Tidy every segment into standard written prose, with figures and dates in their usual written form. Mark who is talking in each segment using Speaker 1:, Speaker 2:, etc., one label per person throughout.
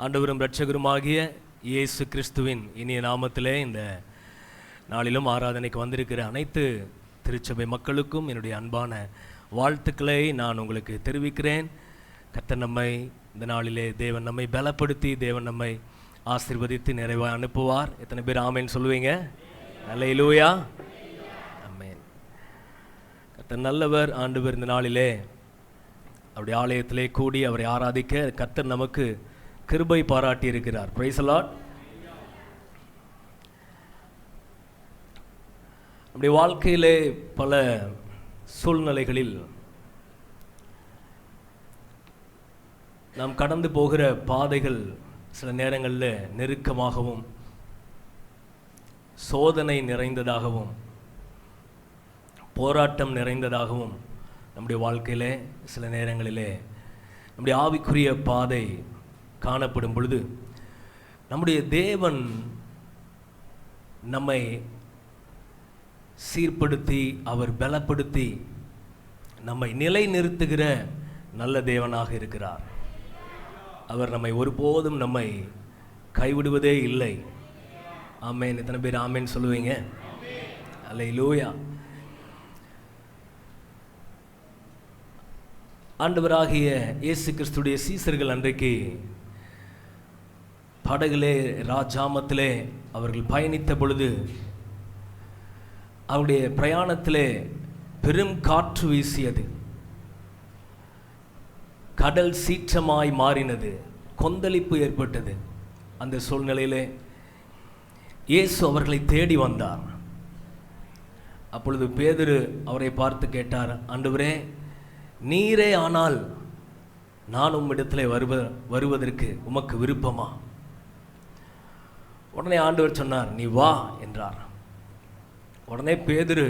Speaker 1: ஆண்டவரும் இரட்சகருமாகிய இயேசு கிறிஸ்துவின் இனிய நாமத்திலே இந்த நாளிலும் ஆராதனைக்கு வந்திருக்கிற அனைத்து திருச்சபை மக்களுக்கும் என்னுடைய அன்பான வாழ்த்துக்களை நான் உங்களுக்கு தெரிவிக்கிறேன். கர்த்தர் நம்மை இந்த நாளிலே தேவன் நம்மை பலப்படுத்தி தேவன் நம்மை ஆசீர்வதித்து நிறைவாக அனுப்புவார். எத்தனை பேர் ஆமேன் சொல்லுவீங்க? அல்லேலூயா, ஆமென். கர்த்தர் நல்லவர். ஆண்டவர் இந்த நாளிலே அவருடைய ஆலயத்திலே கூடி அவரை ஆராதிக்க கர்த்தர் நமக்கு கிருபை பாராட்டி இருக்கிறார். Price the Lord. நம்முடைய வாழ்க்கையிலே பல சூழ்நிலைகளில் நாம் கடந்து போகிற பாதைகள் சில நேரங்களில் நெருக்கமாகவும் சோதனை நிறைந்ததாகவும் போராட்டம் நிறைந்ததாகவும் நம்முடைய வாழ்க்கையிலே சில நேரங்களிலே நம்முடைய ஆவிக்குரிய பாதை காணப்படும் பொழுது நம்முடைய தேவன் நம்மை சீர்படுத்தி அவர் பலப்படுத்தி நம்மை நிலைநிறுத்துகிற நல்ல தேவனாக இருக்கிறார். அவர் நம்மை ஒருபோதும் நம்மை கைவிடுவதே இல்லை. ஆமென். எத்தனை பேர் ஆமென் சொல்லுவீங்க? அல்லேலூயா. ஆண்டவராகிய இயேசு கிறிஸ்துடைய சீசர்கள் அன்றைக்கு படகிலே ராஜாமத்திலே அவர்கள் பயணித்த பொழுது அவருடைய பிரயாணத்திலே பெரும் காற்று வீசியது, கடல் சீற்றமாய் மாறினது, கொந்தளிப்பு ஏற்பட்டது. அந்த சூழ்நிலையிலே இயேசு அவர்களை தேடி வந்தார். அப்பொழுது பேதுரு அவரை பார்த்து கேட்டார், ஆண்டவரே, நீரே ஆனால் நான் உம்மிடத்திலே வருவதற்கு உமக்கு விருப்பமா? உடனே ஆண்டவர் சொன்னார், நீ வா என்றார். உடனே பேதுரு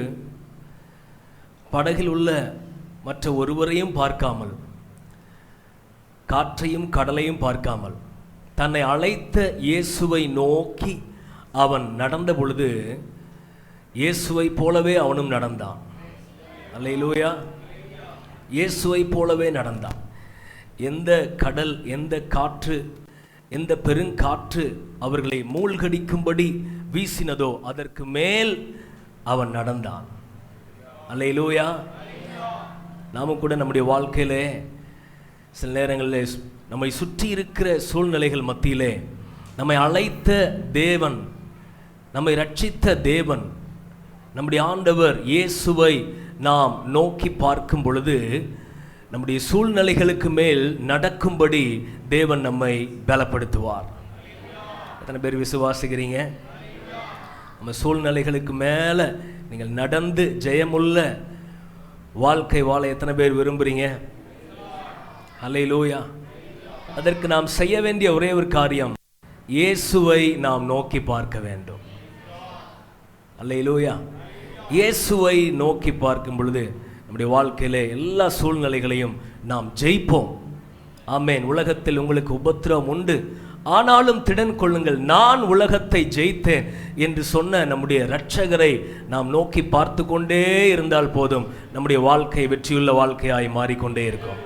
Speaker 1: படகில் உள்ள மற்ற ஒருவரையும் பார்க்காமல், காற்றையும் கடலையும் பார்க்காமல், தன்னை அழைத்த இயேசுவை நோக்கி அவன் நடந்த பொழுது இயேசுவை போலவே அவனும் நடந்தான். அல்லேலூயா. இயேசுவை போலவே நடந்தான். எந்த கடல், எந்த காற்று, எந்த பெருங்காற்று அவர்களை மூழ்கடிக்கும்படி வீசினதோ அதற்கு மேல் அவன் நடந்தான். அல்லேலூயா. நாமும் கூட நம்முடைய வாழ்க்கையிலே சில நேரங்களில் நம்மை சுற்றி இருக்கிற சூழ்நிலைகள் மத்தியிலே நம்மை அழைத்த தேவன், நம்மை ரட்சித்த தேவன், நம்முடைய ஆண்டவர் இயேசுவை நாம் நோக்கி பார்க்கும் பொழுது நம்முடைய சூழ்நிலைகளுக்கு மேல் நடக்கும்படி தேவன் நம்மை பலப்படுத்துவார். எத்தனை பேர் விசுவாசிக்கிறீங்க? நம்ம சூழ்நிலைகளுக்கு மேலே நீங்கள் நடந்து ஜெயமுள்ள வாழ்க்கை வாழ எத்தனை பேர் விரும்புகிறீங்க? அல்லேலூயா. அதற்கு நாம் செய்ய வேண்டிய ஒரே ஒரு காரியம், இயேசுவை நாம் நோக்கி பார்க்க வேண்டும். அல்லேலூயா. இயேசுவை நோக்கி பார்க்கும் பொழுது நம்முடைய வாழ்க்கையிலே எல்லா சூழ்நிலைகளையும் நாம் ஜெயிப்போம். ஆமென். உலகத்தில் உங்களுக்கு உபத்திரவம் உண்டு, ஆனாலும் திடன் கொள்ளுங்கள், நான் உலகத்தை ஜெயித்தேன் என்று சொன்ன நம்முடைய இரட்சகரை நாம் நோக்கி பார்த்து கொண்டே இருந்தால் போதும், நம்முடைய வாழ்க்கை வெற்றியுள்ள வாழ்க்கையாய் மாறிக்கொண்டே இருக்கும்.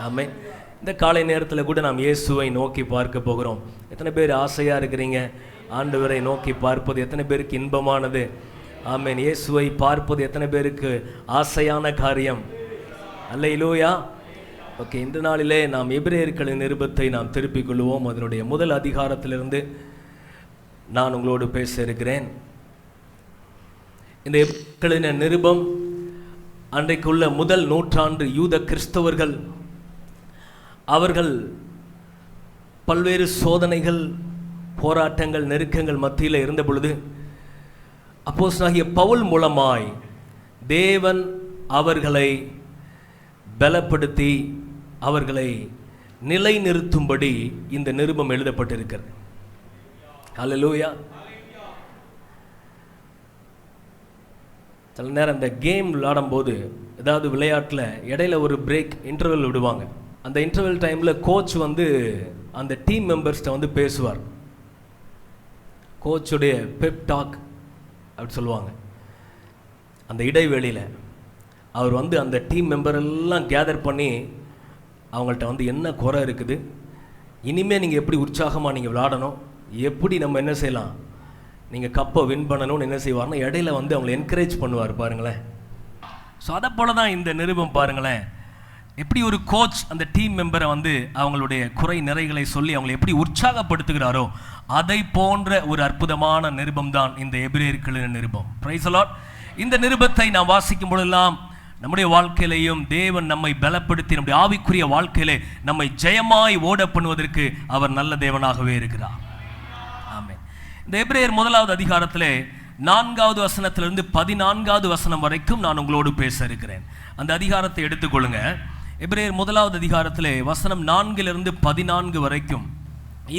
Speaker 1: ஆமென். இந்த காலை நேரத்தில் கூட நாம் இயேசுவை நோக்கி பார்க்க போகிறோம். எத்தனை பேர் ஆசையாக இருக்கிறீங்க? ஆண்டவரை நோக்கி பார்ப்பது எத்தனை பேருக்கு இன்பமானது? ஆமென். இயேசுவை பார்ப்பது எத்தனை பேருக்கு ஆசையான காரியம்? அல்லேலூயா. ஓகே, இந்த நாளிலே நாம் எபிரேயர்களின் நிருபத்தை நாம் திருப்பிக் கொள்வோம். அதனுடைய முதல் அதிகாரத்திலிருந்து நான் உங்களோடு பேச இருக்கிறேன். இந்த எபிரேயர்களின் நிருபம் அன்றைக்குள்ள முதல் நூற்றாண்டு யூத கிறிஸ்தவர்கள் அவர்கள் பல்வேறு சோதனைகள், போராட்டங்கள், நெருக்கங்கள் மத்தியில் இருந்த பொழுது அப்போஸ்தலனாகிய பவுல் மூலமாய் தேவன் அவர்களை பலப்படுத்தி அவர்களை நிலைநிறுத்தும்படி இந்த நிருபம் எழுதப்பட்டிருக்கிறது. அல்லேலூயா. சில நேரம் இந்த கேம் விளையாடும்போது, ஏதாவது விளையாட்டில் இடையில ஒரு பிரேக், இன்டர்வல் விடுவாங்க. அந்த இன்டர்வல் டைமில் கோச் அந்த டீம் மெம்பர்ஸ்கிட்ட பேசுவார். கோச்சுடைய பெப் டாக் அப்படி சொல்லுவாங்க. அந்த இடைவெளியில் அவர் அந்த டீம் மெம்பர் எல்லாம் கேதர் பண்ணி அவங்கள்ட்ட என்ன குறை இருக்குது, இனிமேல் நீங்கள் எப்படி உற்சாகமாக நீங்கள் விளையாடணும், எப்படி நம்ம என்ன செய்யலாம், நீங்கள் கப்பை வின் பண்ணணும்னு என்ன செய்வார்னா இடையில வந்து அவங்களை என்கரேஜ் பண்ணுவார் பாருங்களேன். ஸோ அதை போல தான் இந்த நிருபம் பாருங்களேன். எப்படி ஒரு கோச் அந்த டீம் மெம்பரை வந்து அவங்களுடைய குறை நிறைகளை சொல்லி அவங்களை எப்படி உற்சாகப்படுத்துகிறாரோ அதை போன்ற ஒரு அற்புதமான நிருபம் தான் இந்த எபிரேயர்களின் நிருபம். Price the Lord. இந்த நிருபத்தை நாம் வாசிக்கும் பொழுதெல்லாம் நம்முடைய வாழ்க்கையிலையும் தேவன் நம்மை பலப்படுத்தி நம்முடைய ஆவிக்குரிய வாழ்க்கையிலே நம்மை ஜெயமாய் ஓட பண்ணுவதற்கு அவர் நல்ல தேவனாகவே இருக்கிறார். ஆமென். இந்த எபிரேயர் 1வது அதிகாரத்திலே 4வது வசனத்திலிருந்து 14வது வசனம் வரைக்கும் நான் உங்களோடு பேச இருக்கிறேன். அந்த அதிகாரத்தை எடுத்துக்கொள்ளுங்க. எபிரேயர் 1வது அதிகாரத்திலே வசனம் 4லிருந்து 14 வரைக்கும்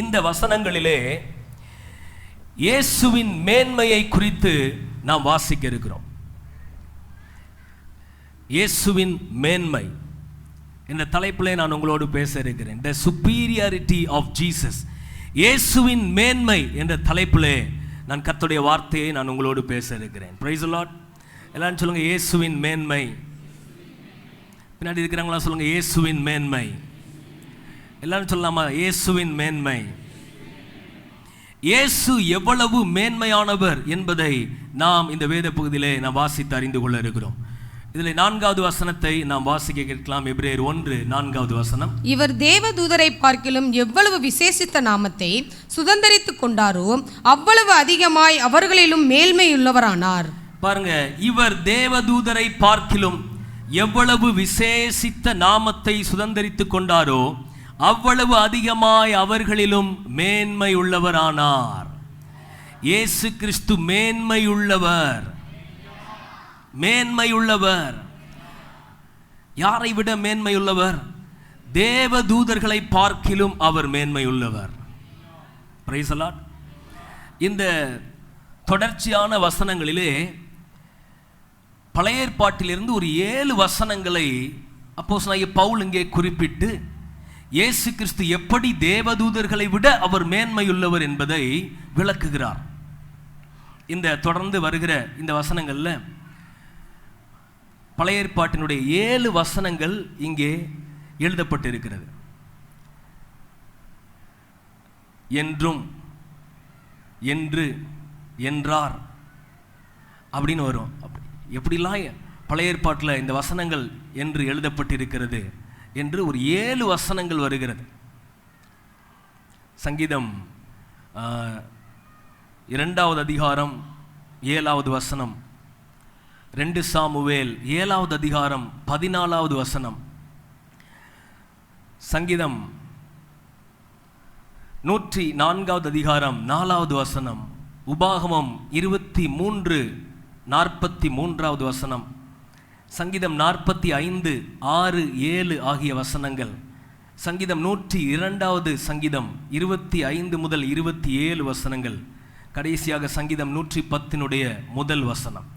Speaker 1: இந்த வசனங்களிலே இயேசுவின் மேன்மையை குறித்து நாம் வாசிக்க இருக்கிறோம். இயேசுவின் மேன்மை என்ற தலைப்பிலே நான் உங்களோடு பேச இருக்கிறேன். The superiority of Jesus. இயேசுவின் மேன்மை என்ற தலைப்பிலே நான் கர்த்தருடைய வார்த்தையை நான் உங்களோடு பேச இருக்கிறேன். Praise the Lord. எல்லாரும் சொல்லுங்க இயேசுவின் மேன்மை. பின்னாடி இருக்கிறவங்களா சொல்லுங்க இயேசுவின் மேன்மை. எல்லாரும் சொல்லலாமா இயேசுவின் மேன்மை. இயேசு எவ்வளவு மேன்மையானவர் என்பதை நாம் இந்த வேத பகுதியிலே நாம் வாசித்து அறிந்து கொள்ள இருக்கிறோம். இதில் 4வது வசனத்தை நாம் வாசிக்க கேட்கலாம். எபிரேயர் 1:4வது வசனம்.
Speaker 2: இவர் தேவதூதரை பார்க்கிலும் எவ்வளவு விசேஷித்த நாமத்தை சுதந்தரித்துக் கொண்டாரோ அவ்வளவு அதிகமாய் அவர்களிலும் மேன்மையுள்ளவரானார்.
Speaker 1: பாருங்க, இவர் தேவதூதரை பார்க்கிலும் எவ்வளவு விசேஷித்த நாமத்தை சுதந்தரித்துக் கொண்டாரோ அவ்வளவு அதிகமாய் அவர்களிலும் மேன்மை உள்ளவரானார். இயேசு கிறிஸ்து மேன்மையுள்ளவர். மேன்மையுள்ளவர். யாரை விட மேன்மையுள்ளவர்? தேவதூதர்களை பார்க்கிலும் அவர் மேன்மையுள்ளவர். Price the Lord. இந்த தொடர்ச்சியான வசனங்களிலே பழைய ஏற்பாட்டிலிருந்து ஒரு 7 வசனங்களை அப்போஸ்தலனாகிய பவுல் இங்கே குறிப்பிட்டு இயேசு கிறிஸ்து எப்படி தேவதூதர்களை விட அவர் மேன்மையுள்ளவர் என்பதை விளக்குகிறார். இந்த தொடர்ந்து வருகிற இந்த வசனங்கள்ல பழைய ஏற்பாட்டினுடைய 7 வசனங்கள் இங்கே எழுதப்பட்டிருக்கிறது. என்றும், என்று, என்றார் அப்படின்னு வரும். எப்படிலாம் பழைய ஏற்பாட்டில் இந்த வசனங்கள் என்று எழுதப்பட்டிருக்கிறது என்று ஒரு 7 வசனங்கள் வருகிறது. சங்கீதம் 2வது அதிகாரம் 7வது வசனம், 2 சாமுவேல் 7வது அதிகாரம் 14வது வசனம், சங்கீதம் 104வது அதிகாரம் 4வது வசனம், உபாகமம் 23:43வது வசனம், சங்கீதம் 45:6-7 ஆகிய வசனங்கள், சங்கீதம் 102வது சங்கீதம் 25 முதல் 27 வசனங்கள், கடைசியாக சங்கீதம் 110 முதல் வசனம்.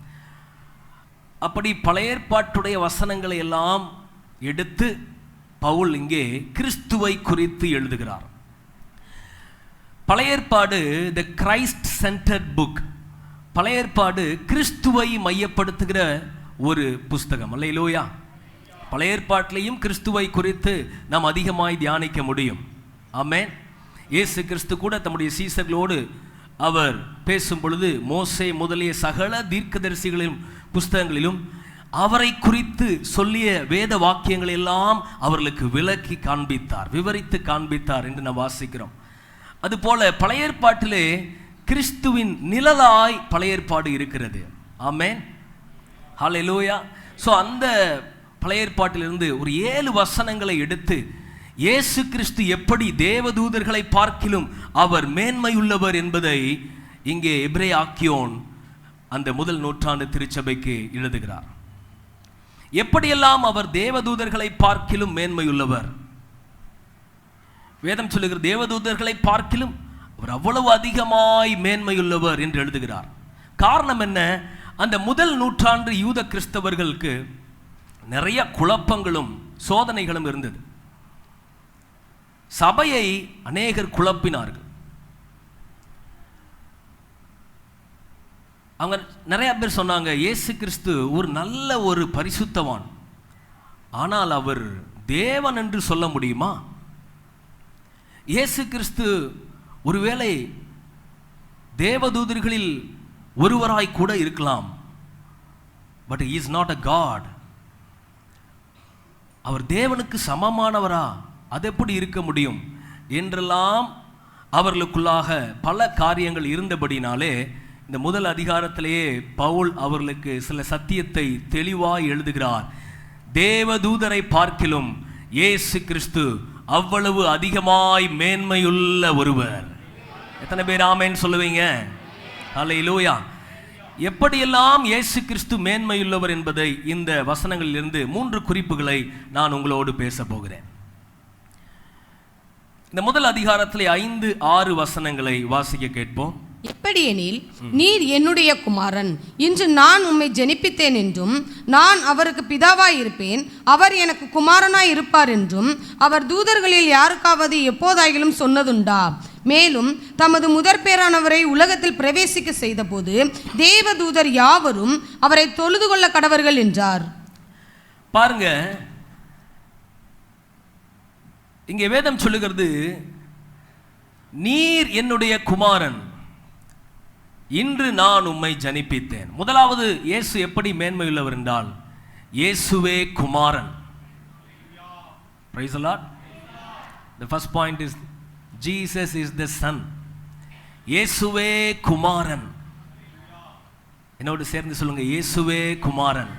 Speaker 1: அப்படி பழைய ஏற்பாட்டுடைய வசனங்களை எல்லாம் எடுத்து பவுல் இங்கே கிறிஸ்துவை குறித்து எழுதுகிறார். பழைய ஏற்பாடு த கிரைஸ்ட் சென்டர்ட் புக். பழைய ஏற்பாடு கிறிஸ்துவை மையப்படுத்துகிற ஒரு புஸ்தகம். அல்லேலூயா. பழைய ஏற்பாட்டிலையும் கிறிஸ்துவை குறித்து நாம் அதிகமாய் தியானிக்க முடியும். ஆமென். இயேசு கிறிஸ்து கூட தம்முடைய சீசர்களோடு அவர் பேசும் பொழுது மோசே முதலிய சகல தீர்க்கதரிசிகளின் புஸ்தகங்களிலும் அவரை குறித்து சொல்லிய வேத வாக்கியங்களை எல்லாம் அவர்களுக்கு விளக்கி காண்பித்தார், விவரித்து காண்பித்தார் என்று நாம் வாசிக்கிறோம். அதுபோல பழைய ஏற்பாட்டிலே கிறிஸ்துவின் நிழலாய் பழைய ஏற்பாடு இருக்கிறது. ஆமென். ஹல்லேலூயா. ஸோ அந்த பழைய ஏற்பாட்டிலிருந்து ஒரு 7 வசனங்களை எடுத்து இயேசு கிறிஸ்து எப்படி தேவதூதர்களை பார்க்கிலும் அவர் மேன்மையுள்ளவர் என்பதை இங்கே எபிரேய ஆக்கியோன் அந்த முதல் நூற்றாண்டு திருச்சபைக்கு எழுதுகிறார். எப்படியெல்லாம் அவர் தேவதூதர்களை பார்க்கிலும் மேன்மையுள்ளவர்? வேதம் சொல்லுகிற தேவதூதர்களை பார்க்கிலும் அவர் அவ்வளவு அதிகமாய் மேன்மையுள்ளவர் என்று எழுதுகிறார். காரணம் என்ன? அந்த முதல் நூற்றாண்டு யூத கிறிஸ்தவர்களுக்கு நிறைய குழப்பங்களும் சோதனைகளும் இருந்தது. சபையை அநேகர் குழப்பினார்கள். அவங்க நிறைய பேர் சொன்னாங்க, இயேசு கிறிஸ்து ஒரு நல்ல ஒரு பரிசுத்தவான், ஆனால் அவர் தேவன் என்று சொல்ல முடியுமா? இயேசு கிறிஸ்து ஒருவேளை தேவதூதர்களில் ஒருவராய் கூட இருக்கலாம். But he is not a God. அவர் தேவனுக்கு சமமானவரா? அது எப்படி இருக்க முடியும் என்றெல்லாம் அவர்களுக்குள்ளாக பல காரியங்கள் இருந்தபடினாலே இந்த முதல் அதிகாரத்திலேயே பவுல் அவர்களுக்கு சில சத்தியத்தை தெளிவாய் எழுதுகிறார். தேவதூதரை பார்க்கிலும் இயேசு கிறிஸ்து அவ்வளவு அதிகமாய் மேன்மையுள்ள ஒருவர். எத்தனை பேர் ஆமென் சொல்லுவீங்க? அல்லேலூயா. எப்படியெல்லாம் இயேசு கிறிஸ்து மேன்மையுள்ளவர் என்பதை இந்த வசனங்களிலிருந்து 3 குறிப்புகளை நான் உங்களோடு பேச போகிறேன். இந்த முதல் அதிகாரத்திலே 5-6 வசனங்களை வாசிக்க கேட்போம்.
Speaker 2: எப்படியெனில், நீர் என்னுடைய குமாரன், இன்று நான் உம்மை ஜெனிப்பித்தேன் என்றும், நான் அவருக்கு பிதாவாய் இருப்பேன், அவர் எனக்கு குமாரனாய் இருப்பார் என்றும் அவர் தூதர்களில் யாருக்காவது எப்போதாயிலும் சொன்னதுண்டா? மேலும் தமது முதற்பேரானவரை உலகத்தில் பிரவேசிக்க செய்தபோது தேவதூதர் யாவரும் அவரை தொழுது கொள்ள கடவர்கள் என்றார்.
Speaker 1: பாருங்க, இங்கே வேதம் சொல்லுகிறது, நீர் என்னுடைய குமாரன், இன்று நான் உம்மை ஜனிப்பித்தேன். முதலாவது, இயேசு எப்படி மேன்மையுள்ளவர் என்றால், இயேசுவே குமாரன். Praise the Lord. The first point is Jesus is the son. இயேசுவே குமாரன். என்னோடு சேர்ந்து சொல்லுங்க, இயேசுவே குமாரன்.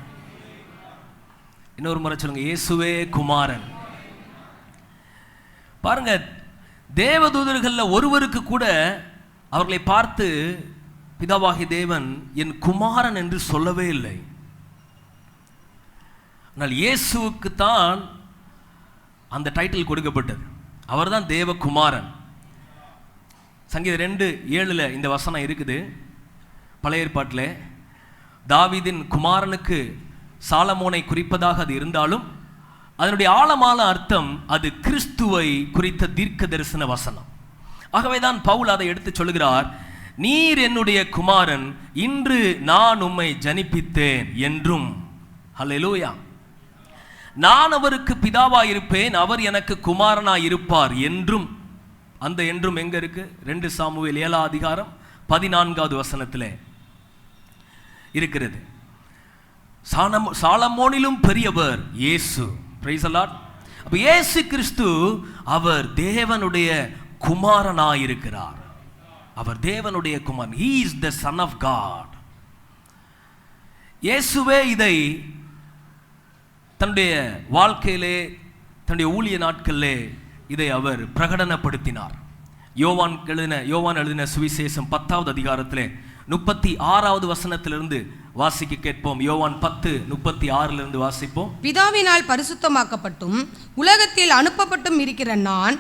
Speaker 1: இன்னொரு முறை சொல்லுங்க, இயேசுவே குமாரன். பாருங்க, தேவதூதர்கள்ல ஒருவருக்கு கூட அவர்களை பார்த்து பிதாவாகிய தேவன் என் குமாரன் என்று சொல்லவே இல்லை. ஆனால் இயேசுவுக்கு தான் அந்த டைட்டில் கொடுக்கப்பட்டது. அவர்தான் தேவகுமாரன். சங்கீதம் 2:7 இந்த வசனம் இருக்குது. பழைய ஏற்பாட்டில் தாவீதின் குமாரனுக்கு சாலமோனை குறிப்பதாக அது இருந்தாலும் அதனுடைய ஆழமான அர்த்தம் அது கிறிஸ்துவை குறித்த தீர்க்க தரிசன வசனம். ஆகவேதான் பவுல் அதை எடுத்து சொல்லுகிறார், நீர் என்னுடைய குமாரன், இன்று நான் உம்மை ஜனிப்பித்தேன் என்றும். ஹல்லேலூயா. நான் அவருக்கு பிதாவாய் இருப்பேன், அவர் எனக்கு குமாரனாய் இருப்பார் என்றும். அந்த என்றும் எங்க இருக்கு? 2 சாமுவேல் 7 அதிகாரம் 14வது வசனத்திலே இருக்கிறது. சாலமோனிலும் பெரியவர் இயேசு. Price the Lord. அப்ப இயேசு கிறிஸ்து அவர் தேவனுடைய குமாரனாயிருக்கிறார். அவர் தேவனுடைய குமாரன். He is the son of God. இயேசுவே இதை தன்னுடைய வாழ்க்கையிலே, தன்னுடைய ஊழிய நாட்களிலே இதை அவர் பிரகடனப்படுத்தினார். யோவான் எழுதின சுவிசேஷம் 10வது அதிகாரத்திலே 36வது வசனத்திலிருந்து வாசிக்க கேட்போம். யோவான் 10:36 வாசிப்போம்.
Speaker 2: பிதாவினால் பரிசுத்தமாக்கப்பட்டும் உலகத்தில் அனுப்பப்பட்டும் இருக்கிற நான்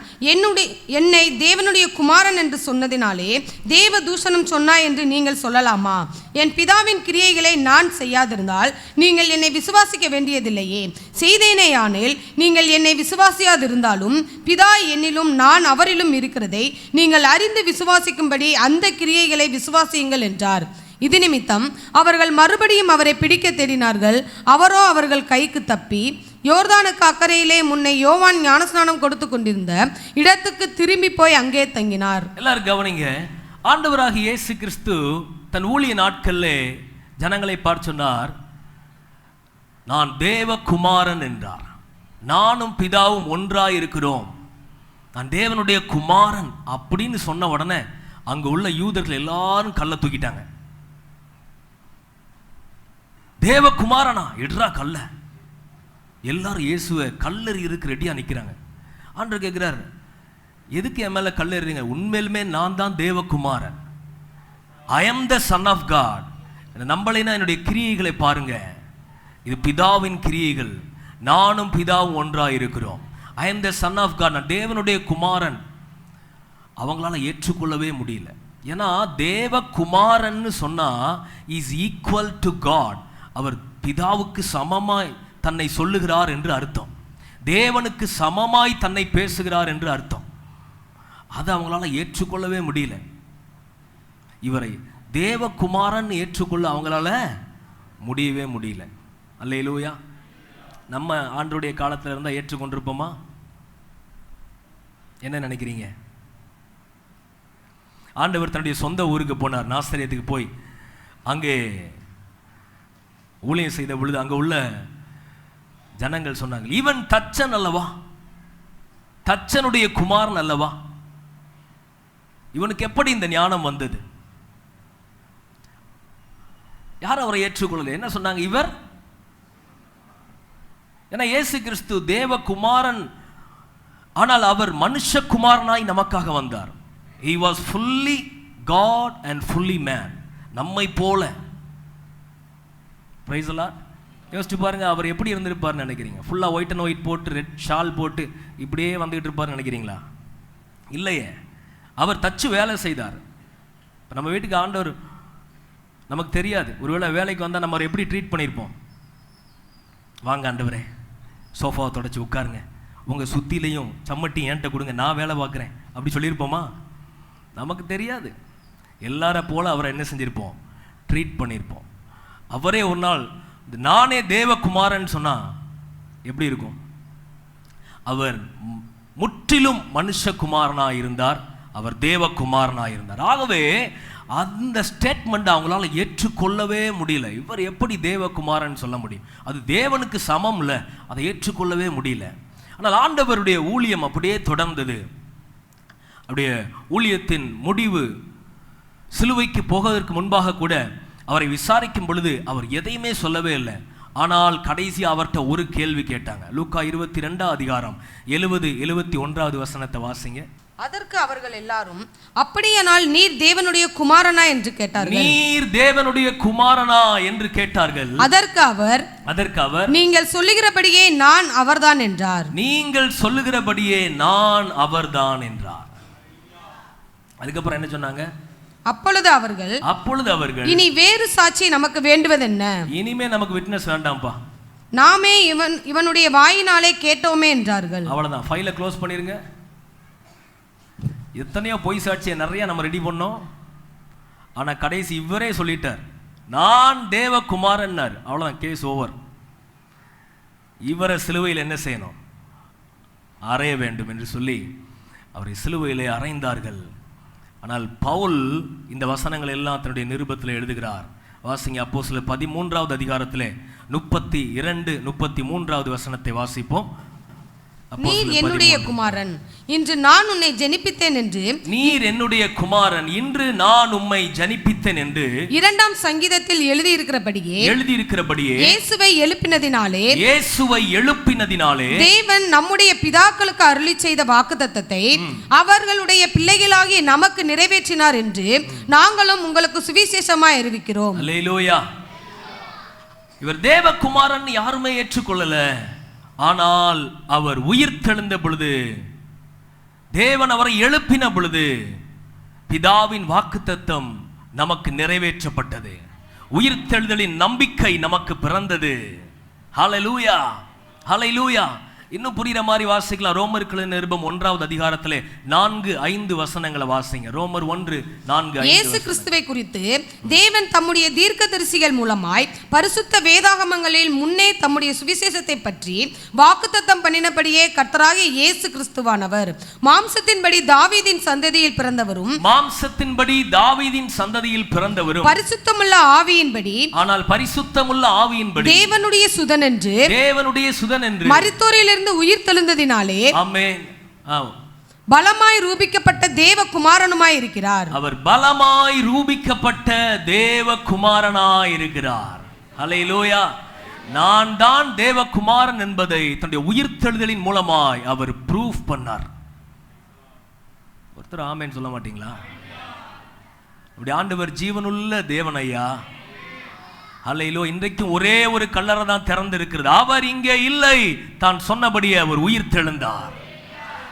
Speaker 2: என்னை தேவனுடைய குமாரன் என்று சொன்னதினாலே தேவ தூஷணம் சொன்னாய் என்று நீங்கள் சொல்லலாமா? என் பிதாவின் கிரியைகளை நான் செய்யாதிருந்தால் நீங்கள் என்னை விசுவாசிக்க வேண்டியதில்லையே. செய்தேனேயானில் நீங்கள் என்னை விசுவாசியாதிருந்தாலும் பிதா என்னிலும் நான் அவரிலும் இருக்கிறதை நீங்கள் அறிந்து விசுவாசிக்கும்படி அந்த கிரியைகளை விசுவாசியுங்கள் என்றார். இது நிமித்தம் அவர்கள் மறுபடியும் அவரை பிடிக்க தேடினார்கள். அவரோ அவர்கள் கைக்கு தப்பி யோர்தானுக்கு அக்கறையிலே முன்னை யோவான் ஞானஸ்நானம் கொடுத்து கொண்டிருந்த இடத்துக்கு திரும்பி போய் அங்கே தங்கினார்.
Speaker 1: எல்லாரும் கவனிங்க, ஆண்டவராகிய இயேசு கிறிஸ்து தன் ஊழிய நாட்களிலே ஜனங்களை பார்த்து சொன்னார், நான் தேவகுமாரன் என்றார். நானும் பிதாவும் ஒன்றாய் இருக்கிறோம், நான் தேவனுடைய குமாரன் அப்படின்னு சொன்ன உடனே அங்க உள்ள யூதர்கள் எல்லாரும் கல்லை தூக்கிட்டாங்க. தேவகுமாரனா, எடுறா கல்ல. எல்லாரும் இயேசுவை கல்லறி இருக்கு ரெடியா நிற்கிறாங்க. ஆண்டவர் கேட்கிறார், எதுக்கு என் மேல கல்லறிங்க? உண்மையிலுமே நான் தான் தேவகுமாரன். I am the son of God. நம்பலைன்னா என்னுடைய கிரியைகளை பாருங்க, இது பிதாவின் கிரியைகள். நானும் பிதாவும் ஒன்றாக இருக்கிறோம். I am the son of God, நான் தேவனுடைய குமாரன். அவங்களால ஏற்றுக்கொள்ளவே முடியல. ஏன்னா தேவகுமாரன் சொன்னா இஸ் ஈக்குவல் டு காட். அவர் பிதாவுக்கு சமமாய் தன்னை சொல்லுகிறார் என்று அர்த்தம். தேவனுக்கு சமமாய் தன்னை பேசுகிறார் என்று அர்த்தம். அதை அவங்களால ஏற்றுக்கொள்ளவே முடியல. இவரை தேவகுமாரன் ஏற்றுக்கொள்ள அவங்களால முடியவே முடியல. அல்லேலூயா. நம்ம ஆண்டவருடைய காலத்தில் இருந்தால் ஏற்றுக்கொண்டிருப்போமா? என்ன நினைக்கிறீங்க? ஆண்டவர் தன்னுடைய சொந்த ஊருக்கு போனார், நாசரேத்துக்கு போய் அங்கே ஊழியம் செய்த பொழுது அங்கே உள்ள ஜனங்கள் சொன்னாங்க, இவன் தச்சன் அல்லவா, தச்சனுடைய குமாரன் அல்லவா, இவனுக்கு எப்படி இந்த ஞானம் வந்தது? யாரும் அவரை ஏற்றுக்கொள்ளல. என்ன சொன்னாங்க? இவர், ஏன்னா இயேசு கிறிஸ்து தேவகுமாரன், ஆனால் அவர் மனுஷகுமாரனாய் நமக்காக வந்தார். He was fully God and fully man. நம்மை போல. Praise the Lord. யோசிச்சு பாருங்க, அவர் எப்படி இருந்திருப்பார்னு நினைக்கிறீங்க? ஃபுல்லா ஒயிட் அண்ட் ஒயிட் போட்டு ரெட் ஷால் போட்டு இப்படியே வந்துகிட்டு இருப்பார்னு நினைக்கிறீங்களா? இல்லையே, அவர் தச்சு வேலை செய்தார். இப்போ நம்ம வீட்டுக்கு ஆண்டவர் நமக்கு தெரியாது, ஒருவேளை வேலைக்கு வந்தால் நம்ம அவரை எப்படி ட்ரீட் பண்ணியிருப்போம்? வாங்க ஆண்டவரே, சோஃபாவை தொடச்சி உட்காருங்க, உங்கள் சுத்திலையும் சம்மட்டி என்கிட்ட கொடுங்க, நான் வேலை பார்க்குறேன், அப்படி சொல்லியிருப்போமா? நமக்கு தெரியாது. எல்லார போல அவரை என்ன செஞ்சிருப்போம்? ட்ரீட் பண்ணியிருப்போம். அவரே ஒரு நாள் நானே தேவகுமாரன் சொன்னா எப்படி இருக்கும்? அவர் முற்றிலும் மனுஷகுமாரனாக இருந்தார், அவர் தேவகுமாரனாக இருந்தார். ஆகவே அந்த ஸ்டேட்மெண்ட் அவங்களால ஏற்றுக்கொள்ளவே முடியல. இவர் எப்படி தேவகுமாரன் சொல்ல முடியும்? அது தேவனுக்கு சமம் இல்லை, அதை ஏற்றுக்கொள்ளவே முடியல. ஆனால் ஆண்டவருடைய ஊழியம் அப்படியே தொடர்ந்தது. அப்படியே ஊழியத்தின் முடிவு, சிலுவைக்கு போவதற்கு முன்பாக கூட அவரை விசாரிக்கும் பொழுது அவர் எதையுமே சொல்லவே இல்லை. ஆனால் கடைசி அவர்கிட்ட ஒரு கேள்வி கேட்டாங்க. லூக்கா 22 அதிகாரம் 70-71 வசனத்தை வாசிங்க.
Speaker 2: அதற்கு அவர்கள் எல்லாரும், அப்படியானால் நீர் தேவனுடைய குமாரனா என்று கேட்டார்கள்.
Speaker 1: நீர் தேவனுடைய குமாரனா என்று கேட்டார்கள்.
Speaker 2: அதற்கு அவர் நீங்கள் சொல்லுகிறபடியே நான் அவர்தான் என்றார்.
Speaker 1: நீங்கள் சொல்லுகிறபடியே நான் அவர்தான் என்றார். அதுக்கப்புறம் என்ன சொன்னாங்க?
Speaker 2: அப்பொழுது அவர்கள் இனி வேறு சாட்சி நமக்கு வேண்டுவதென்ன? இனிமே நமக்கு விட்னஸ் வேண்டாம்ப்பா, நாமே இவனுடைய வாயினாலே கேட்டோமே என்றார்கள்.
Speaker 1: அவ்வளவுதான், ஃபைலை க்ளோஸ் பண்ணிருங்க. எத்தனையோ பொய் சாட்சியை நிறைய நம்ம ரெடி பண்ணோம். ஆனா கடைசி இவரே சொல்லிட்டார், நான் தேவகுமாரன்னார். அவ்வளவுதான், கேஸ் ஓவர். இவரை சிலுவையில் என்ன செய்யணும்? அறைய வேண்டும் என்று சொல்லி அவரை சிலுவையிலே அறைந்தார்கள். ஆனால் பவுல் இந்த வசனங்கள் எல்லாம் தன்னுடைய நிருபத்தில் எழுதுகிறார். வாசிங்க, அப்போஸ்தலர் 13வது அதிகாரத்திலே 32-33 வசனத்தை வாசிப்போம்.
Speaker 2: நீர் என்னுடைய குமாரன், இன்று நான் உன்னை ஜனிப்பித்தேன் என்று,
Speaker 1: நீர் என்னுடைய குமாரன், இன்று நான் உம்மை ஜனிப்பித்தேன் என்று
Speaker 2: 2ஆம் சங்கீதத்தில் எழுதியிருக்கிறபடியே இயேசுவை எழுப்பினதினாலே தேவன் நம்முடைய பிதாக்களுக்கு அருளிச் செய்த வாக்குத்தத்தத்தை அவர்களுடைய பிள்ளைகளாகிய நமக்கு நிறைவேற்றினார் என்று நாங்களும் உங்களுக்கு சுவிசேஷமாய் அறிவிக்கிறோம்.
Speaker 1: அல்லேலூயா. இவர் தேவகுமாரன் யாருமே ஏற்றுக்கொள்ளல. ஆனால் அவர் உயிர்த்தெழுந்த பொழுது, தேவன் அவரை எழுப்பின பொழுது பிதாவின் வாக்குத்தத்தம் நமக்கு நிறைவேற்றப்பட்டது. உயிர்த்தெழுதலின் நம்பிக்கை நமக்கு பிறந்தது. ஹல்லேலூயா, ஹல்லேலூயா. இன்னும் புரியுற மாதிரி வாசிக்கலாம். ரோமருக்கு நிருபம் 1வது அதிகாரத்திலே 4-5 வசனங்களை வாசிங்க. ரோமர் 1:4-5.
Speaker 2: இயேசு கிறிஸ்துவை குறித்து தேவன் தம்முடைய தீர்க்கதரிசிகள் மூலமாய் பரிசுத்த வேதாகமங்களில் முன்னே தம்முடைய சுவிசேஷத்தை பற்றி வாக்குத்தத்தம் பண்ணினபடியே கர்த்தராகிய இயேசு கிறிஸ்துவானவர் மாம்சத்தின்படி தாவீதின் சந்ததியில் பிறந்தவரும் பரிசுத்தமுள்ள ஆவியின்படி, ஆனால் பரிசுத்தமுள்ள ஆவியின்படி தேவனுடைய சுதன் என்று மரித்தோரில் உயிர் தெழுந்ததினாலே ஆமென் பலமாய் ரூபிக்கப்பட்ட தேவகுமாரனுமாய் இருக்கிறார்.
Speaker 1: அவர் பலமாய் ரூபிக்கப்பட்ட தேவகுமாரனாய் இருக்கிறார். ஹல்லேலூயா. நான் தான் தேவகுமாரன் என்பதை தன்னுடைய உயிர்த்தெழுதலின் மூலமாய் அவர் ப்ரூஃப் பண்ணார். ஒருத்தர் ஆமென் சொல்ல மாட்டீங்களா? அப்படி ஆண்டவர் ஜீவனுள்ள தேவன் ஐயா. அல்லேலூயா. இன்றைக்கும் ஒரே ஒரு கல்லறை தான் திறந்து இருக்கிறது. அவர் இங்கே இல்லை, தான் சொன்னபடியே அவர் உயிர் தெழுந்தார்.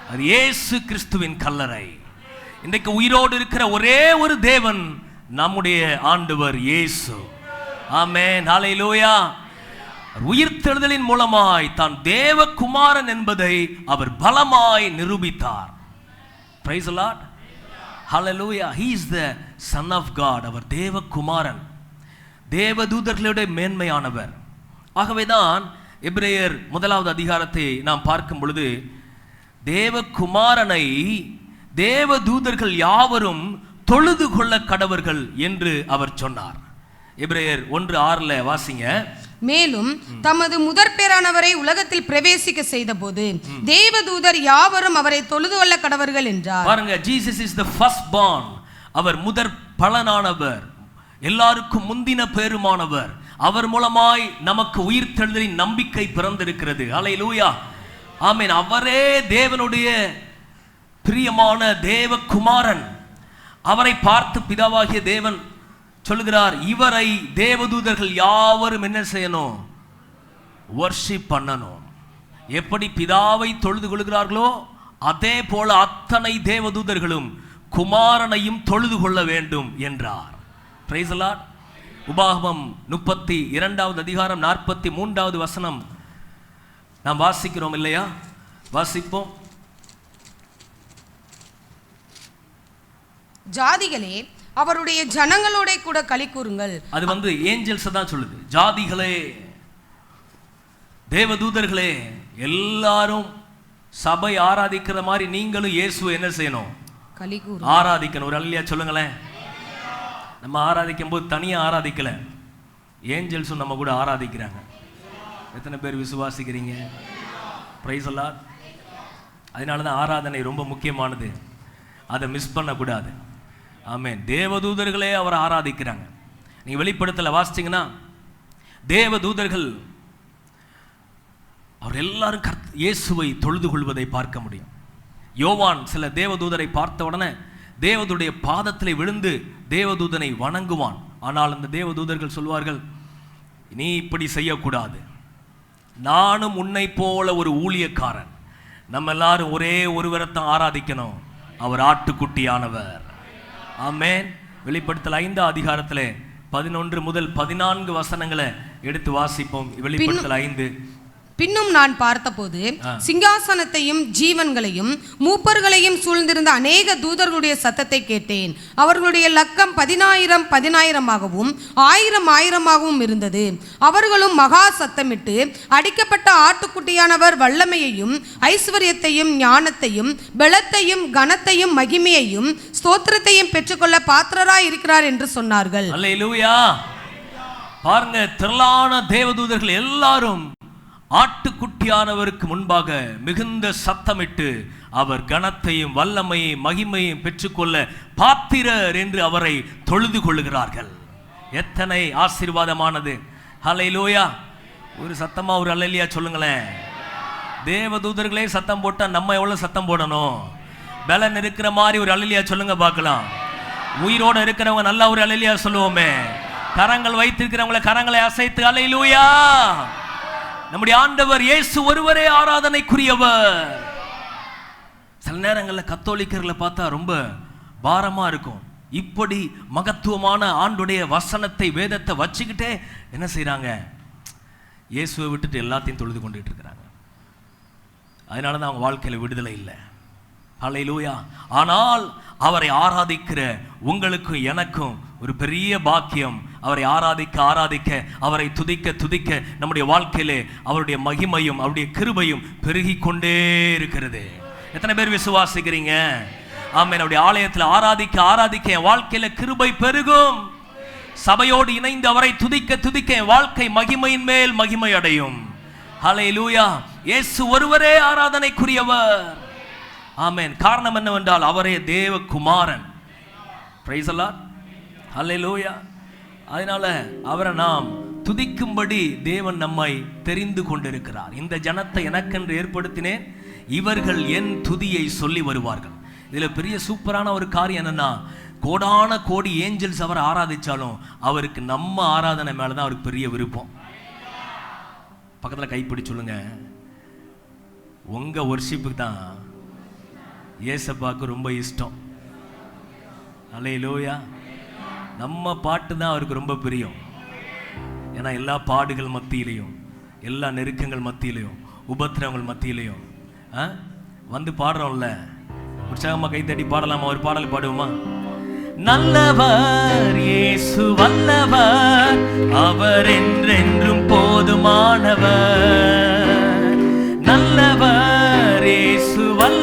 Speaker 1: அது இயேசு கிறிஸ்துவின் கல்லறை. இன்றைக்கு உயிரோடு இருக்கிற ஒரே ஒரு தேவன் நம்முடைய ஆண்டவர் இயேசு. ஆமென், ஹல்லேலூயா. உயிர்த்தெழுதலின் மூலமாய் தான் தேவகுமாரன் என்பதை அவர் பலமாய் நிரூபித்தார். Praise the Lord. Hallelujah. He is the Son of God. அவர் தேவகுமாரன், தேவதூதர்களுடைய மேன்மையானவர். ஆகவேதான் எபிரேயர் 1வது அதிகாரத்தை நாம் பார்க்கும் பொழுது தேவகுமாரனை தேவதூதர்கள் யாவரும் தொழுது கொள்ள கடவர்கள் என்று அவர் சொன்னார். எபிரேயர் 1:6 வாசிங்க.
Speaker 2: மேலும் தமது முதற்பேரானவரை உலகத்தில் பிரவேசிக்க செய்தபோது தேவதூதர் யாவரும் அவரை தொழுது கொள்ள கடவர்கள் என்றார்.
Speaker 1: பாருங்க, Jesus is the first born. அவர் முதற் பலனானவர், எல்லாருக்கும் முந்தின பேருமானவர். அவர் மூலமாய் நமக்கு உயிர்த்தெழுதலின் நம்பிக்கை பிறந்திருக்கிறது. ஹல்லேலூயா, ஆமென். அவரே தேவனுடைய பிரியமான தேவகுமாரன். அவரை பார்த்து பிதாவாகிய தேவன் சொல்லுகிறார், இவரை தேவதூதர்கள் யாவரும் என்ன செய்யணும்? வர்ஷிப் பண்ணணும். எப்படி பிதாவை தொழுது கொள்கிறார்களோ அதே போல அத்தனை தேவதூதர்களும் குமாரனையும் தொழுது கொள்ள வேண்டும் என்றார். Price the Lord. உபாகமம் 32 அதிகாரம் 43 வசனம் நாம் வாசிக்கிறோம் இல்லையா? வாசிப்போம்.
Speaker 2: ஜாதிகளே, அவருடைய ஜனங்களோட கூட களி கூறுங்கள்.
Speaker 1: அது ஏஞ்சல்ஸ் தான் சொல்லுது. ஜாதிகளே, தேவதூதர்களே, எல்லாரும் சபை ஆராதிக்கிற மாதிரி நீங்களும் இயேசுவை என்ன செய்யணும்?
Speaker 2: களி கூறு,
Speaker 1: ஆராதிக்கணும். ஒரு அல்லையா சொல்லுங்களேன். நம்ம ஆராதிக்கும் போது தனியா ஆராதிக்கல, ஏஞ்சல்ஸும் நம்ம கூட ஆராதிக்கிறாங்க. எத்தனை பேர் விசுவாசிக்கிறீங்க? Praise the Lord. அதனால தான் ஆராதனை ரொம்ப முக்கியமானது, அதை மிஸ் பண்ணக்கூடாது. ஆமென். தேவதூதர்களே அவரை ஆராதிக்கிறாங்க. நீங்க வெளிப்படுத்தல வாசிச்சீங்கன்னா தேவதூதர்கள் அவர் எல்லாரும் இயேசுவை தொழுது கொள்வதை பார்க்க முடியும். யோவான் சில தேவதூதரை பார்த்த உடனே தேவதூடைய பாதத்திலே விழுந்து தேவதூதனை வணங்குவான். ஆனால் அந்த தேவதூதர்கள் சொல்வார்கள், நீ இப்படி செய்யக்கூடாது, நானும் உன்னை போல ஒரு ஊழியக்காரன், நம்ம எல்லாரும் ஒரே ஒருவரைத்தான் ஆராதிக்கணும், அவர் ஆட்டுக்குட்டியானவர். ஆமென். வெளிப்படுத்தல் 5 அதிகாரத்திலே 11 முதல் 14 வசனங்களை எடுத்து வாசிப்போம். வெளிப்படுத்தல் 5.
Speaker 2: பின்னும் நான் பார்த்தபோது சிங்காசனத்தையும் ஜீவன்களையும் மூப்பர்களையும் சூழ்ந்திருந்த அநேக தூதர்களுடைய சத்தத்தை கேட்டேன். அவர்களுடைய லக்கம் 10,000 1000 இருந்தது. அவர்களும் மகா சத்தமிட்டு, அடிக்கப்பட்ட ஆட்டுக்குட்டியானவர் வல்லமையையும் ஐஸ்வர்யத்தையும் ஞானத்தையும் பலத்தையும் கனத்தையும் மகிமையையும் ஸ்தோத்திரத்தையும் பெற்றுக்கொள்ள பாத்திரராய் இருக்கிறார் என்று சொன்னார்கள்.
Speaker 1: அல்லேலூயா. பாருங்க, திரளான தேவதூதர்கள் எல்லாரும் ஆட்டுக்குட்டியானவருக்கு முன்பாக மிகுந்த சத்தமிட்டு அவர் கனத்தையும் வல்லமையும் மகிமையும் பெற்றுக்கொள்ள பாத்திரர் என்று அவரை தொழுது கொள்ளுகிறார்கள். எத்தனை ஆசீர்வாதமானது. ஹல்லேலூயா. ஒரு சத்தமா ஒரு அல்லேலூயா சொல்லுங்களேன். தேவதூதர்களே சத்தம் போட்டா நம்ம எவ்வளவு சத்தம் போடணும்? பலன் இருக்கிற மாதிரி ஒரு அல்லேலூயா சொல்லுங்க பார்க்கலாம். உயிரோட இருக்கிறவங்க நல்லா ஒரு அல்லேலூயா சொல்லுவோமே. கரங்கள் வைத்திருக்கிறவங்களை கரங்களை அசைத்து அல்லேலூயா. நம்முடைய ஆண்டவர் இயேசு ஒருவரே ஆராதனைக்குரியவர். சில நேரங்களில் கத்தோலிக்கர்களை பார்த்தா ரொம்ப பாரமா இருக்கும். இப்படி மகத்துவமான ஆண்டுடைய வசனத்தை வேதத்தை வச்சுக்கிட்டே என்ன செய்யறாங்க? இயேசுவை விட்டுட்டு எல்லாத்தையும் தொழுது கொண்டுட்டு இருக்கிறாங்க. அதனால தான் அவங்க வாழ்க்கையில விடுதலை இல்லை. ஹல்லேலூயா. ஆனால் அவரை ஆராதிக்கிற உங்களுக்கும் எனக்கும் ஒரு பெரிய பாக்கியம். அவரை ஆராதிக்க ஆராதிக்க, அவரை துதிக்க துதிக்க நம்முடைய வாழ்க்கையிலே அவருடைய மகிமையும் அவருடைய கிருபையும் பெருகி கொண்டே இருக்கிறது. எத்தனை பேர் விசுவாசிக்கிறீங்க? ஆமென். அவருடைய ஆலயத்தில் ஆராதிக்க ஆராதிக்க என் வாழ்க்கையில கிருபை பெருகும். சபையோடு இணைந்து அவரை துதிக்க துதிக்க என் வாழ்க்கை மகிமையின் மேல் மகிமை அடையும். ஹல்லேலூயா. இயேசு ஒருவரே ஆராதனைக்குரியவர். ஆமென். காரணம் என்னவென்றால் அவரே தேவகுமாரன். Praise the Lord. ஹல்லேலூயா. அதனால அவரை நாம் துதிக்கும்படி தேவன் நம்மை தெரிந்து கொண்டிருக்கிறார். இந்த ஜனத்தை எனக்கென்று ஏற்படுத்தினேன், இவர்கள் என் துதியை சொல்லி வருவார்கள். இதுல பெரிய சூப்பரான ஒரு காரியம் என்னன்னா, கோடான கோடி ஏஞ்சல்ஸ் அவரை ஆராதிச்சாலும் அவருக்கு நம்ம ஆராதனை மேலதான் அவருக்கு பெரிய விருப்பம். பக்கத்துல கைப்பிடி சொல்லுங்க, உங்க வொர்ஷிப்புக்கு தான் ஏசப்பாக்கு ரொம்ப இஷ்டம். அல்லேலூயா. நம்ம பாட்டு தான் அவருக்கு ரொம்ப பிரியம். ஏன்னா எல்லா பாடுகள் மத்தியிலையும், எல்லா நெருக்கங்கள் மத்தியிலையும், உபத்திரவங்கள் மத்தியிலையும் வந்து பாடுறோம்ல, உற்சாகமா கை தட்டி பாடலாமா? ஒரு பாடல் பாடுவோமா? நல்லவர் இயேசு வல்லவர், அவர் என்றென்றும் போதுமானவர். நல்லவர் இயேசு வல்லவர்,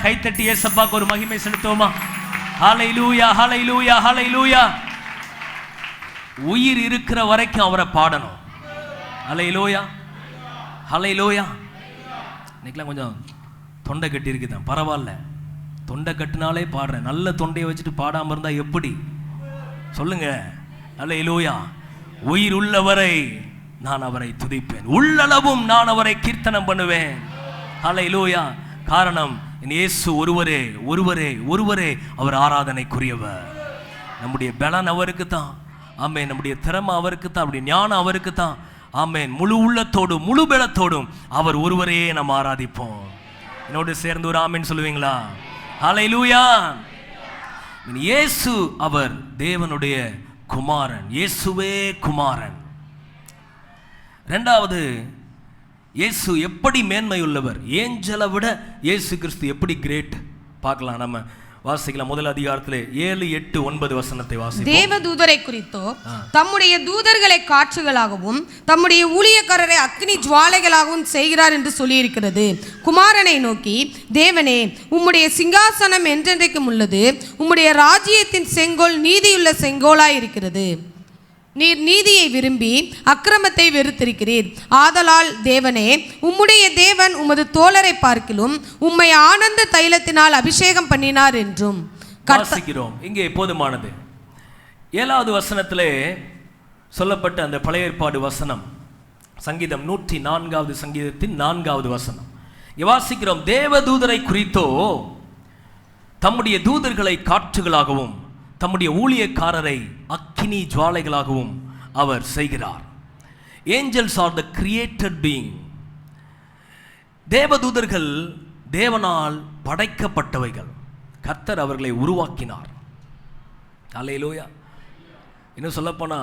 Speaker 1: கைத்தட்டி ஏசப்பாக்கு ஒரு மகிமை செலுத்துவோமா? ஹல்லேலூயா, ஹல்லேலூயா, ஹல்லேலூயா. உயிர் இருக்கிற வரைக்கும் அவரை பாடணும். ஹல்லேலூயா, ஹல்லேலூயா. இன்னைக்கெல்லாம் கொஞ்சம் தொண்டை கட்டி இருக்குதான், பரவாயில்ல. தொண்டை கட்டினாலே பாடுறேன். நல்ல தொண்டையை வச்சுட்டு பாடாமல் இருந்தால் எப்படி சொல்லுங்க? ஹல்லேலூயா. உயிர் உள்ளவரை நான் அவரை துதிப்பேன், உள்ளளவும் நான் அவரை கீர்த்தனம் பண்ணுவேன். ஹல்லேலூயா. காரணம், இயேசு ஒருவரே ஒருவரே ஒருவரே அவர் ஆராதனைக்குரியவர். நம்முடைய பலன் அவருக்கு தான். ஆமென். நம்முடைய திறமை அவருக்கு தான். நம்முடைய ஞானம் அவருக்கு தான். ஆமென். முழு உள்ளத்தோடும் முழு பலத்தோடும் அவர் ஒருவரே நாம் ஆராதிப்போம். என்னோடு சேர்ந்து ஒரு ஆமென் சொல்லுவீங்களா? ஹல்லேலூயா. இயேசு அவர் தேவனுடைய குமாரன். இயேசுவே குமாரன். இரண்டாவது, இயேசு எப்படி மேன்மையுள்ளவர்? ஏஞ்சலை விட இயேசு கிறிஸ்து எப்படி கிரேட் பார்க்கலாம். நம்ம வாசிக்கலாம். முதல் அதிகாரத்திலே 7, 8, 9 வசனத்தை வாசிப்போம்.
Speaker 2: தேவதூதரை குறித்தோ தம்முடைய தூதர்களை காற்றுகளாகவும் தம்முடைய ஊழியக்காரரை அக்னி ஜுவாலைகளாகவும் செய்கிறார் என்று சொல்லியிருக்கிறது. குமாரனை நோக்கி, தேவனே, உம்முடைய சிங்காசனம் என்றென்றைக்கும் உள்ளது, உம்முடைய ராஜ்யத்தின் செங்கோல் நீதியுள்ள செங்கோலாய் இருக்கிறது. நீர் நீதியை விரும்பி அக்கிரமத்தை வெறுத்திருக்கிறீர். ஆதலால் தேவனே, உம்முடைய தேவன் உமது தோழரை பார்க்கிலும் உம்மை ஆனந்த தைலத்தினால் அபிஷேகம் பண்ணினார் என்றும்
Speaker 1: வாசிக்கிறோம். இங்கே போதுமானது. 7வது வசனத்திலே சொல்லப்பட்ட அந்த பழைய ஏற்பாடு வசனம், சங்கீதம் 104வது சங்கீதத்தின் 4வது வசனம். வாசிக்கிறோம், தேவதூதரை குறித்தோ தம்முடைய தூதர்களை காற்றுகளாகவும் தம்முடைய ஊழியக்காரரை அக்கினி ஜுவாலைகளாகவும் அவர் செய்கிறார். Angels are the created being. தேவதூதர்கள் தேவனால் படைக்கப்பட்டவைகள். கர்த்தர் அவர்களை உருவாக்கினார். ஹல்லேலூயா. இன்னும் சொல்லப்போனா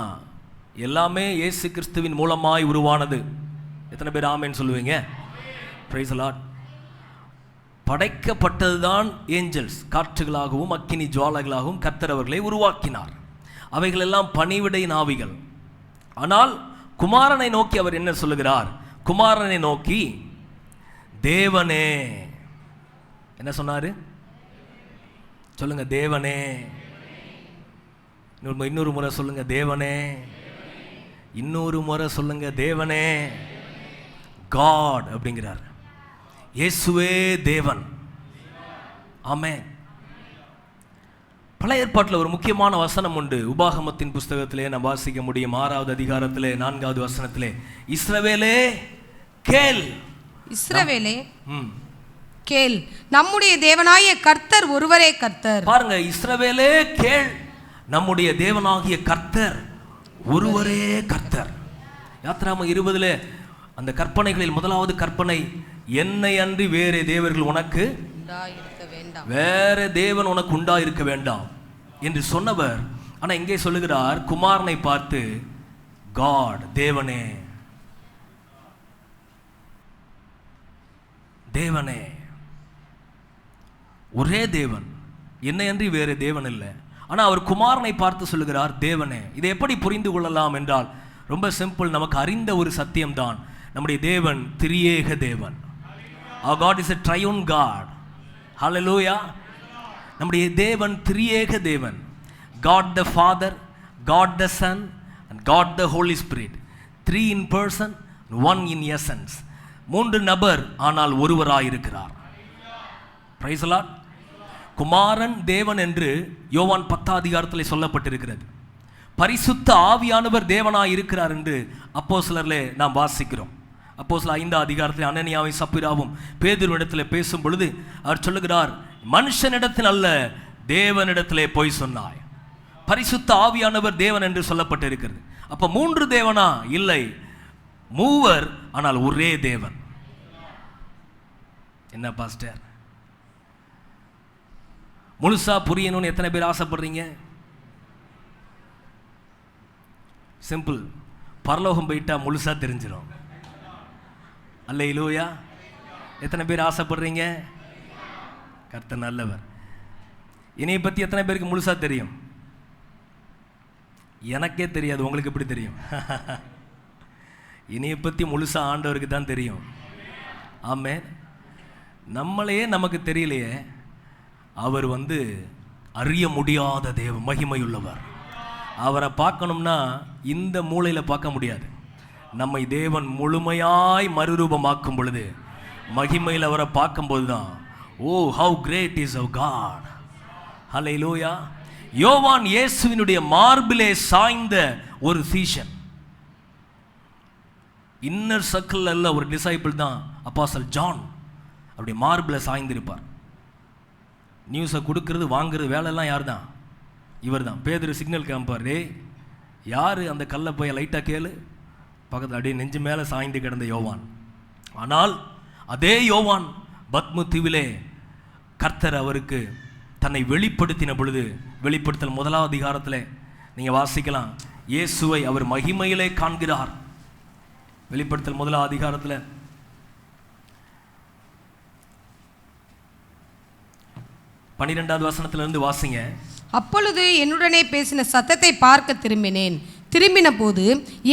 Speaker 1: எல்லாமே இயேசு கிறிஸ்துவின் மூலமாய் உருவானது. எத்தனை பேர் ஆமென் சொல்லுவீங்க? Praise the Lord. படைக்கப்பட்டதுதான் ஏஞ்சல்ஸ். காற்றுகளாகவும் அக்கினி ஜுவாலைகளாகவும் கர்த்தர் அவர்களை உருவாக்கினார். அவைகளெல்லாம் பணிவிடை நாவிகள். ஆனால் குமாரனை நோக்கி அவர் என்ன சொல்லுகிறார்? குமாரனை நோக்கி, தேவனே, என்ன சொன்னாரு? சொல்லுங்க, தேவனே. இன்னொரு முறை சொல்லுங்க, தேவனே. இன்னொரு முறை சொல்லுங்க, தேவனே. காட் அப்படிங்கிறார். இயேசுவே தேவன். ஆமென். பழைய ஏற்பாட்டில் ஒரு முக்கியமான வசனம் உண்டு. உபாகமத்தின் புஸ்தகத்திலே நாம் வாசிக்க முடியும். 6வது அதிகாரத்திலே 4வது வசனத்திலே, இஸ்ரவேலே கேள்.
Speaker 2: இஸ்ரவேலே கேள், நம்முடைய தேவனாகிய கர்த்தர் ஒருவரே கர்த்தர்.
Speaker 1: பாருங்க, இஸ்ரவேலே கேள், நம்முடைய தேவனாகிய கர்த்தர் ஒருவரே கர்த்தர். யாத்திராகமம் 20 அந்த கற்பனைகளில் முதலாவது கற்பனை, என்னை அன்றி வேறு தேவர்கள் உனக்கு வேற தேவன் உனக்கு உண்டாயிருக்க வேண்டாம் என்று சொன்னவர். ஆனால் இங்கே சொல்லுகிறார், குமாரனை பார்த்து, காட், தேவனே, தேவனே, ஒரே தேவன், என்னை அன்றி வேறு தேவன் இல்லை. ஆனால் அவர் குமாரனை பார்த்து சொல்லுகிறார், தேவனே. இதை எப்படி புரிந்து கொள்ளலாம் என்றால் ரொம்ப சிம்பிள். நமக்கு அறிந்த ஒரு சத்தியம்தான், நம்முடைய தேவன் திரியேக தேவன். Our God is a triune God. Hallelujah. நம்முடைய தேவன் திரியேக தேவன். God the Father, God the Son and God the Holy Spirit. 3 in person, 1 in essence. 3 நபர் ஆனால் ஒருவராயிருக்கிறார். Praise the Lord. குமாரன் தேவன் என்று யோவான் 10 அதிகாரத்தில் சொல்லப்பட்டிருக்கிறது. பரிசுத்த ஆவியானவர் தேவனாய் இருக்கிறார் என்று அப்போஸ்தலரிலே நாம் வாசிக்கிறோம். அப்போஸ்தலர் 5 அதிகாரத்தில் அனனியாவும் சப்பீராவும் பேதுருவிடத்தில் பேசும் பொழுது அவர் சொல்லுகிறார், மனுஷனிடத்தில் அல்ல தேவனிடத்திலே போய் சொன்னாய். பரிசுத்த ஆவியானவர் தேவன் என்று சொல்லப்பட்டிருக்கிறது. அப்ப 3 தேவனா? இல்லை, 3 ஆனால் ஒரே தேவன். என்ன பாஸ்டர், முழுசா புரியணும்னு எத்தனை பேர் ஆசைப்படுறீங்க? சிம்பிள், பரலோகம் போயிட்டா முழுசா தெரிஞ்சிடும். அல்லேலூயா. எத்தனை பேர் ஆசைப்படுறீங்க? கர்த்தர் நல்லவர். என்னைய பற்றி எத்தனை பேருக்கு முழுசா தெரியும்? எனக்கே தெரியாது, உங்களுக்கு எப்படி தெரியும்? என்னைய பற்றி முழுசா ஆண்டவருக்கு தான் தெரியும். ஆமென். நம்மளையே நமக்கு தெரியலையே. அவர் அறிய முடியாத மகிமையுள்ளவர். அவரை பார்க்கணும்னா இந்த மூலையில் பார்க்க முடியாது. நம்மை தேவன் முழுமையாய் மறுரூபமாக்கும் பொழுது மகிமையில் அவரை பார்க்கும்போது தான், oh how great is our God. ஹல்லேலூயா. யோவான் இயேசுவினுடைய மார்பிலே சாய்ந்த ஒரு சீஷன். இன்னர் சர்க்கிள் அல்ல, ஒரு டிசைபிள் தான் அப்போஸ்தலன் ஜான். அப்படி மார்பில் சாய்ந்திருப்பார். நியூஸை கொடுக்கறது வாங்குறது வேலையெல்லாம் யார் தான்? இவர் தான். பேதுரு சிக்னல் காமிப்பார், டே யார் அந்த கல்லை போய் லைட்டாக கேளு. பக்கத்தில் அப்படியே நெஞ்சு மேலே சாய்ந்து கிடந்த யோவான். ஆனால் அதே யோவான் பத்மு தீவிலே கர்த்தர் அவருக்கு தன்னை வெளிப்படுத்தின பொழுது, வெளிப்படுத்தல் 1 அதிகாரத்தில் நீங்கள் வாசிக்கலாம், இயேசுவை அவர் மகிமையிலே காண்கிறார். வெளிப்படுத்தல் 1 அதிகாரத்தில் 12வது வசனத்திலிருந்து வாசிங்க.
Speaker 2: அப்பொழுது என்னுடனே பேசின சத்தத்தை பார்க்க திரும்பினேன். திரும்பின போது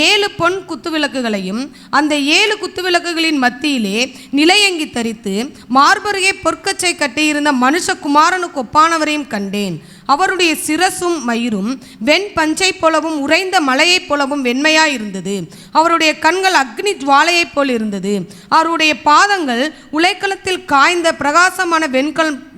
Speaker 2: 7 பொன் குத்துவிளக்குகளையும் அந்த 7 குத்துவிளக்குகளின் மத்தியிலே நிலையங்கி தரித்து மார்பருகே பொற்கச்சை கட்டியிருந்த மனுஷகுமாரனுக்கு ஒப்பானவரையும் கண்டேன். அவருடைய சிரசும் மயிரும் வெண் பஞ்சை போலவும் உறைந்த மலையைப் போலவும் வெண்மையாயிருந்தது. அவருடைய கண்கள் அக்னி ஜுவாலையைப் போல் இருந்தது. அவருடைய பாதங்கள் உலைக்களத்தில் காய்ந்த பிரகாசமான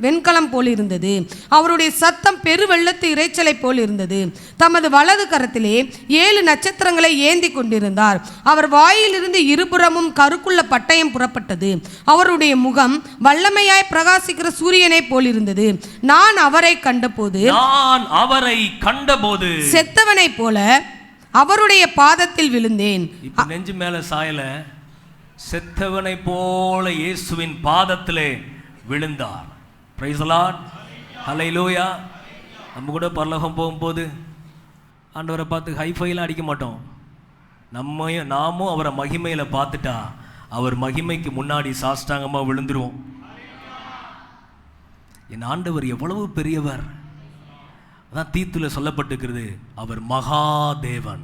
Speaker 2: வெண்கலம் போல் இருந்தது. அவருடைய சத்தம் பெருவெள்ளத்து இரைச்சலை போல் இருந்தது. தமது வலது கரத்திலே 7 நட்சத்திரங்களை ஏந்தி கொண்டிருந்தார். அவர் வாயிலிருந்து இருபுறமும் கருக்குள்ள பட்டயம் புறப்பட்டது. அவருடைய முகம் வல்லமையாய் பிரகாசிக்கிற சூரியனை போல் இருந்தது. நான் அவரை கண்டபோது செத்தவனை போல அவருடைய பாதத்தில் விழுந்தேன்.
Speaker 1: இப்ப நெஞ்சு மேல சாயல, செத்தவனை போல இயேசுவின் பாதத்திலே விழுந்தார். Praise the Lord. ஹல்லேலூயா. நம்ம கூட பரலோகம் போகும்போது ஆண்டவரை பார்த்து ஹைஃபைலாம் அடிக்க மாட்டோம். நாமும் அவரை மகிமையில பார்த்துட்டா அவர் மகிமைக்கு முன்னாடி சாஷ்டாங்கமாக விழுந்துருவோம். என் ஆண்டவர் எவ்வளவு பெரியவர். அதான் தீத்துல சொல்லப்பட்டிருக்கிறது, அவர் மகாதேவன்.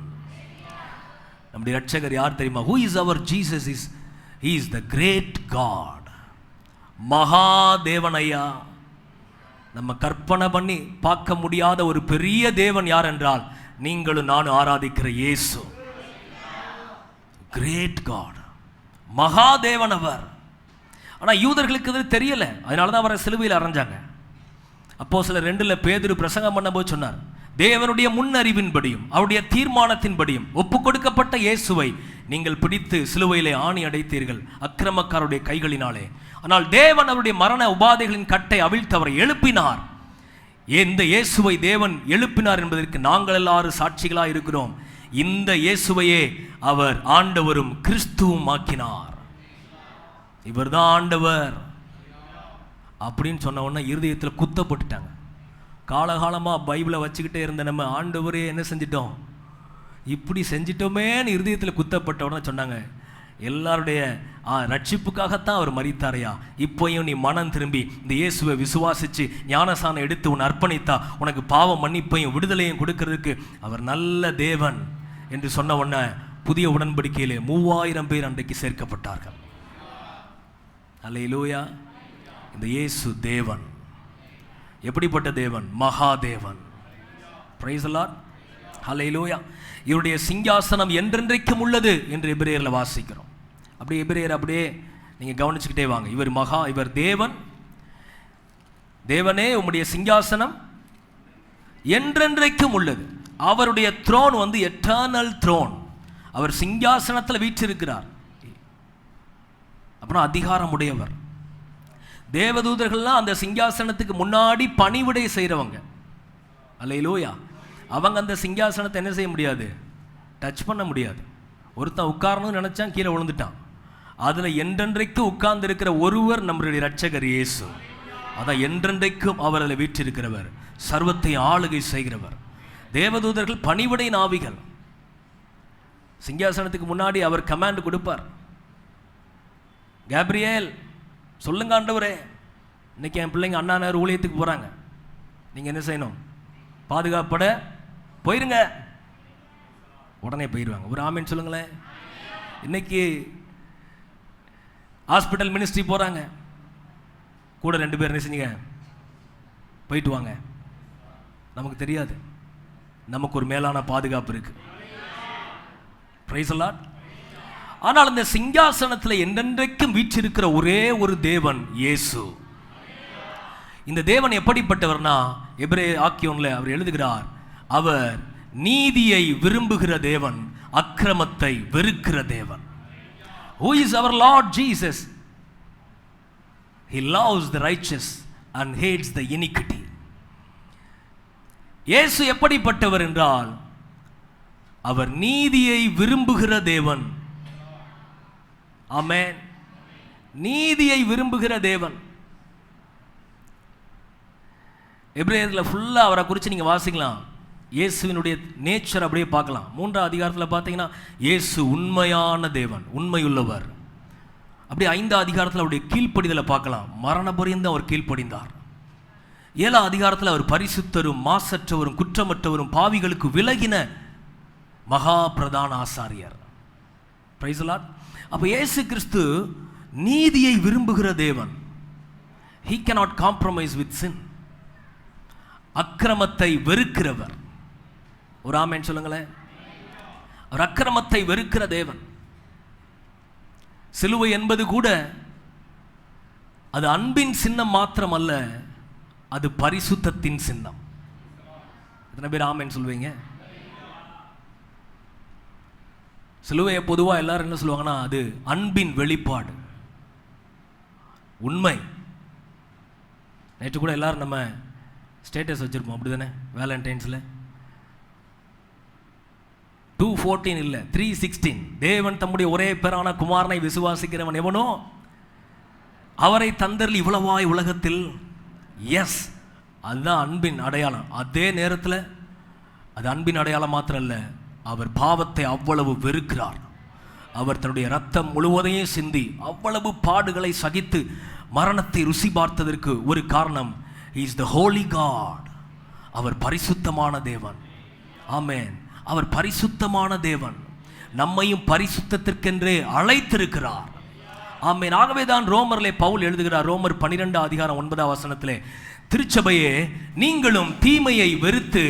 Speaker 1: நம்முடைய ரட்சகர் யார் தெரியுமா? Who is our Jesus? He is the great God. Mahadevan ஐயா. நம்ம கற்பனை பண்ணி பார்க்க முடியாத ஒரு பெரிய தேவன் யார் என்றால் நீங்களும் நானும் ஆராதிக்கிற இயேசு. கிரேட் காட், மகாதேவன் அவர். ஆனால் யூதர்களுக்கு இது தெரியல, அதனால தான் அவரை சிலுவையில் அறைஞ்சாங்க. அப்போஸ்தலர் 2 பேதுரு பிரசங்கம் பண்ணும்போது சொன்னார், தேவனுடைய முன்னறிவின்படியும் அவருடைய தீர்மானத்தின்படியும் ஒப்பு கொடுக்கப்பட்ட இயேசுவை நீங்கள் பிடித்து சிலுவையிலே ஆணி அடைத்தீர்கள் அக்கிரமக்காரருடைய கைகளினாலே. ஆனால் தேவன் அவருடைய மரண உபாதைகளின் கட்டை அவிழ்த்து அவரை எழுப்பினார். இந்த இயேசுவை தேவன் எழுப்பினார் என்பதற்கு நாங்கள் எல்லாரும் சாட்சிகளாக இருக்கிறோம். இந்த இயேசுவையே அவர் ஆண்டவரும் கிறிஸ்துவும் ஆக்கினார். இவர் தான் ஆண்டவர் அப்படின்னு சொன்ன உடனே இருதயத்தில் குத்தப்பட்டுட்டாங்க. காலகாலமாக பைபிளை வச்சுக்கிட்டே இருந்த நம்ம ஆண்டவரே என்ன செஞ்சிட்டோம், இப்படி செஞ்சிட்டோமேன்னு இருதயத்தில் குத்தப்பட்ட உடனே சொன்னாங்க, எல்லாருடைய ரட்சிப்புக்காகத்தான் அவர் மரித்தாரையா, இப்போயும் நீ மனம் திரும்பி இந்த இயேசுவை விசுவாசித்து ஞானசானம் எடுத்து உன்னை அர்ப்பணித்தா உனக்கு பாவ மன்னிப்பையும் விடுதலையும் கொடுக்கறதுக்கு அவர் நல்ல தேவன் என்று சொன்ன உடனே புதிய உடன்படிக்கையிலே 3000 பேர் அன்றைக்கு சேர்க்கப்பட்டார்கள். அல்லேலூயா. இந்த இயேசு தேவன் எப்படிப்பட்ட தேவன்? மகாதேவன். Praise the Lord. அல்லேலூயா. இவருடைய சிங்காசனம் என்றென்றைக்கும் உள்ளது என்று எபிரேயர்ல வாசிக்கிறோம். அப்படியே எபிரேயர் அப்படியே நீங்க கவனிச்சுக்கிட்டே வாங்க. இவர் தேவன், தேவனே உம்முடைய சிங்காசனம் என்றென்றைக்கும் உள்ளது. அவருடைய த்ரோன் எட்டர்னல் த்ரோன். அவர் சிங்காசனத்தில் வீற்றிருக்கிறார். அப்புறம் அதிகாரம் உடையவர். தேவதூதர்கள்லாம் அந்த சிங்காசனத்துக்கு முன்னாடி பணிவிடை செய்கிறவங்க. அல்லேலூயா. அவங்க அந்த சிங்காசனத்தை என்ன செய்ய முடியாது, டச் பண்ண முடியாது. ஒருத்தன் உட்காரணும்னு நினைச்சான், கீழே விழுந்துட்டான். அதில் என்றென்றைக்கு உட்கார்ந்து இருக்கிற ஒருவர் நம்மளுடைய ரட்சகர் இயேசு. அதான் என்றென்றைக்கும் அவர் அதில் வீற்றிருக்கிறவர், சர்வத்தை ஆளுகை செய்கிறவர். தேவதூதர்கள் பணிவிடை நாவிகள். சிங்காசனத்துக்கு முன்னாடி அவர் கமாண்ட் கொடுப்பார், கேப்ரியேல் சொல்லுங்க ஆண்டவரே, இன்னைக்கு என் பிள்ளைங்க அண்ணா நேரம் ஊழியத்துக்கு போகிறாங்க, நீங்கள் என்ன செய்யணும், பாதுகாப்பட போயிருங்க. உடனே போயிடுவாங்க. ஒரு ஆமீன் சொல்லுங்களேன். இன்னைக்கு ஹாஸ்பிட்டல் மினிஸ்ட்ரி போகிறாங்க, கூட 2 பேர் என்ன செஞ்சீங்க, போயிட்டு வாங்க. நமக்கு தெரியாது, நமக்கு ஒரு மேலான பாதுகாப்பு இருக்கு. Price the Lord. ஆனால் இந்த சிங்காசனத்தில் என்றென்றைக்கும் வீற்றிருக்கிற ஒரே ஒரு தேவன் இயேசு. இந்த தேவன் எப்படிப்பட்டவர்னா, எபிரேய ஆக்கியோன்ல அவர் எழுதுகிறார், அவர் நீதியை விரும்புகிற தேவன், அக்கிரமத்தை வெறுக்கிற தேவன். Who is our Lord Jesus? He loves the righteous and hates the iniquity. இயேசு எப்படிப்பட்டவர் என்றால், அவர் நீதியை விரும்புகிற தேவன். ஆமென். நீதியை விரும்புகிற தேவன். எபிரேயர்ல ஃபுல்லா அவரை குறித்து நீங்க வாசிக்கலாம். இயேசுவினுடைய நேச்சர் அப்படியே பார்க்கலாம். 3ஆம் அதிகாரத்தில் பார்த்தீங்கன்னா இயேசு உண்மையான தேவன், உண்மையுள்ளவர். அப்படியே 5ஆம் அதிகாரத்தில் அவருடைய கீழ்ப்படிதலை பார்க்கலாம். மரண பரியந்தம் அவர் கீழ்ப்படிந்தார். 7ஆம் அதிகாரத்தில் அவர் பரிசுத்தரும் மாசற்றவரும் குற்றமற்றவரும் பாவிகளுக்கு விலகின மகா பிரதான ஆசாரியர். Price the Lord. அப்போ இயேசு கிறிஸ்து நீதியை விரும்புகிற தேவன். He cannot compromise with sin. அக்கிரமத்தை வெறுக்கிறவர். ஒரு ஆமென் சொல்லுங்களேன். அவர் அக்கிரமத்தை வெறுக்கிற தேவன். சிலுவை என்பது கூட அது அன்பின் சின்னம் மாத்திரம் அல்ல, அது பரிசுத்தத்தின் சின்னம். எத்தனை பேர் ஆமென் சொல்வீங்க? சிலுவையை பொதுவாக எல்லாரும் என்ன சொல்லுவாங்கன்னா, அது அன்பின் வெளிப்பாடு, உண்மை. நேற்று கூட எல்லாரும் நம்ம ஸ்டேட்டஸ் வச்சிருப்போம், அப்படி தானே? வேலண்டைன்ஸில் 2:14 இல்லை 3:16, தேவன் தம்முடைய ஒரே பேரான குமாரனை விசுவாசிக்கிறவன் எவனோ அவரை தந்தரில் இவ்வளவாய் உலகத்தில். எஸ், அதுதான் அன்பின் அடையாளம். அதே நேரத்தில் அது அன்பின் அடையாளம் மாத்திரம் இல்லை, அவர் பாவத்தை அவ்வளவு வெறுக்கிறார். அவர் தன்னுடைய ரத்தம் முழுவதையும் சிந்தி அவ்வளவு பாடுகளை சகித்து மரணத்தை ருசி பார்த்ததற்கு ஒரு காரணம், He is the holy God. அவர் பரிசுத்தமான தேவன். ஆமென். அவர் பரிசுத்தமான தேவன். நம்மையும் பரிசுத்தத்திற்கென்றே அழைத்திருக்கிறார். ஆமென். ஆகவே தான் ரோமர்லே பவுல் எழுதுகிறார், ரோமர் 12ஆம் அதிகாரம் 9ஆம் வசனத்திலே, திருச்சபையே நீங்களும் தீமையை வெறுத்து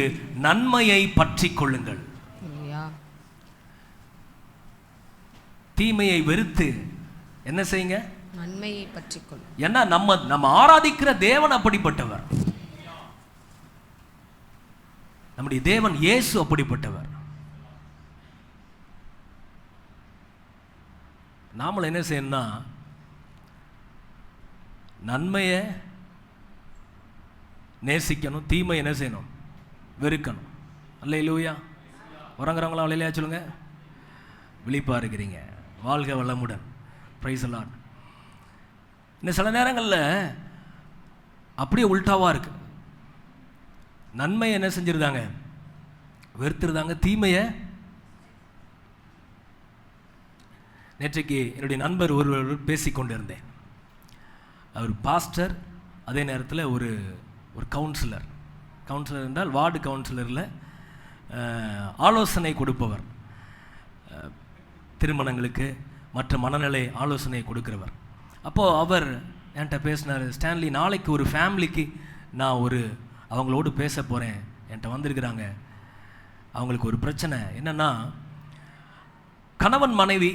Speaker 1: நன்மையை பற்றி கொள்ளுங்கள். தீமையை வெறுத்து என்ன செய்யுங்க?
Speaker 2: நன்மையை பற்றி கொள்ளுங்கள்.
Speaker 1: ஏன்னா நம்ம ஆராதிக்கிற தேவன் அப்படிப்பட்டவர். நம்முடைய தேவன் இயேசு அப்படிப்பட்டவர். நாம என்ன செய்யணும்னா, நன்மையை நேசிக்கணும், தீமை என்ன செய்யணும்? வெறுக்கணும். அல்லேலூயா. உறங்குறவங்களா அல்லேலூயா சொல்லுங்க. விழிப்பா இருக்கிறீங்க, வாழ்க வளமுடன். Price the Lord. இன்னும் சில நேரங்களில் அப்படியே உல்டாவாக இருக்கு. நன்மையை என்ன செஞ்சிருந்தாங்க? வெறுத்துருந்தாங்க. தீமையை. நேற்றைக்கு என்னுடைய நண்பர் ஒருவர் பேசி கொண்டு இருந்தேன். அவர் பாஸ்டர், அதே நேரத்தில் ஒரு கவுன்சிலர். கவுன்சிலர் என்றால் வார்டு கவுன்சிலரில் ஆலோசனை கொடுப்பவர், திருமணங்களுக்கு மற்ற மனநிலை ஆலோசனை கொடுக்கிறவர். அப்போது அவர் என்கிட்ட பேசினார், ஸ்டான்லி, நாளைக்கு ஒரு ஃபேமிலிக்கு நான் அவங்களோடு பேச போகிறேன், என்கிட்ட வந்திருக்கிறாங்க. அவங்களுக்கு ஒரு பிரச்சனை என்னென்னா, கணவன் மனைவி,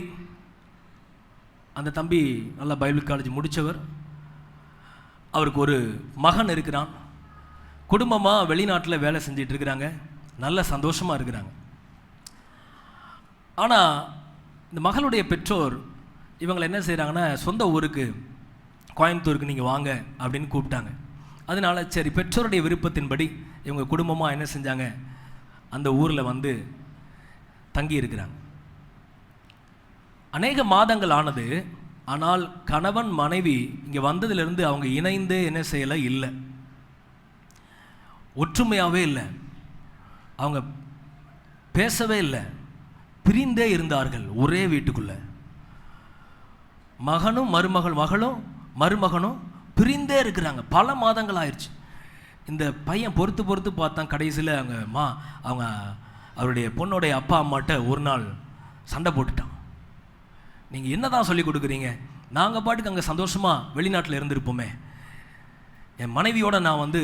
Speaker 1: அந்த தம்பி நல்லா பைபிள் காலேஜ் முடித்தவர், அவருக்கு ஒரு மகன் இருக்கிறான், குடும்பமாக வெளிநாட்டில் வேலை செஞ்சிட்டு இருக்கிறாங்க, நல்ல சந்தோஷமாக இருக்கிறாங்க. ஆனால் இந்த மகளுடைய பெற்றோர் இவங்களை என்ன செய்கிறாங்கன்னா, சொந்த ஊருக்கு கோயம்புத்தூருக்கு நீங்கள் வாங்க அப்படின்னு கூப்பிட்டாங்க. அதனால சரி, பெற்றோருடைய விருப்பத்தின்படி இவங்க குடும்பமாக என்ன செஞ்சாங்க, அந்த ஊரில் வந்து தங்கி இருக்கிறாங்க. அநேக மாதங்கள் ஆனது. ஆனால் கணவன் மனைவி இங்கே வந்ததிலிருந்து அவங்க இணைந்து என்ன செய்யலை, இல்லை, ஒற்றுமையாகவே இல்லை, அவங்க பேசவே இல்லை, பிரிந்தே இருந்தார்கள் ஒரே வீட்டுக்குள்ளே. மகனும் மருமகள், மகளும் மருமகனும் பிரிந்தே இருக்கிறாங்க. பல மாதங்கள் ஆயிடுச்சு. இந்த பையன் பொறுத்து பார்த்தான். கடைசியில் அவங்க அவருடைய பொண்ணுடைய அப்பா அம்மாட்ட ஒரு நாள் சண்டை போட்டுட்டான். நீங்கள் என்ன தான் சொல்லி கொடுக்குறீங்க, நாங்கள் பாட்டுக்கு அங்கே சந்தோஷமாக வெளிநாட்டில் இருந்திருப்போமே, என் மனைவியோடு நான் வந்து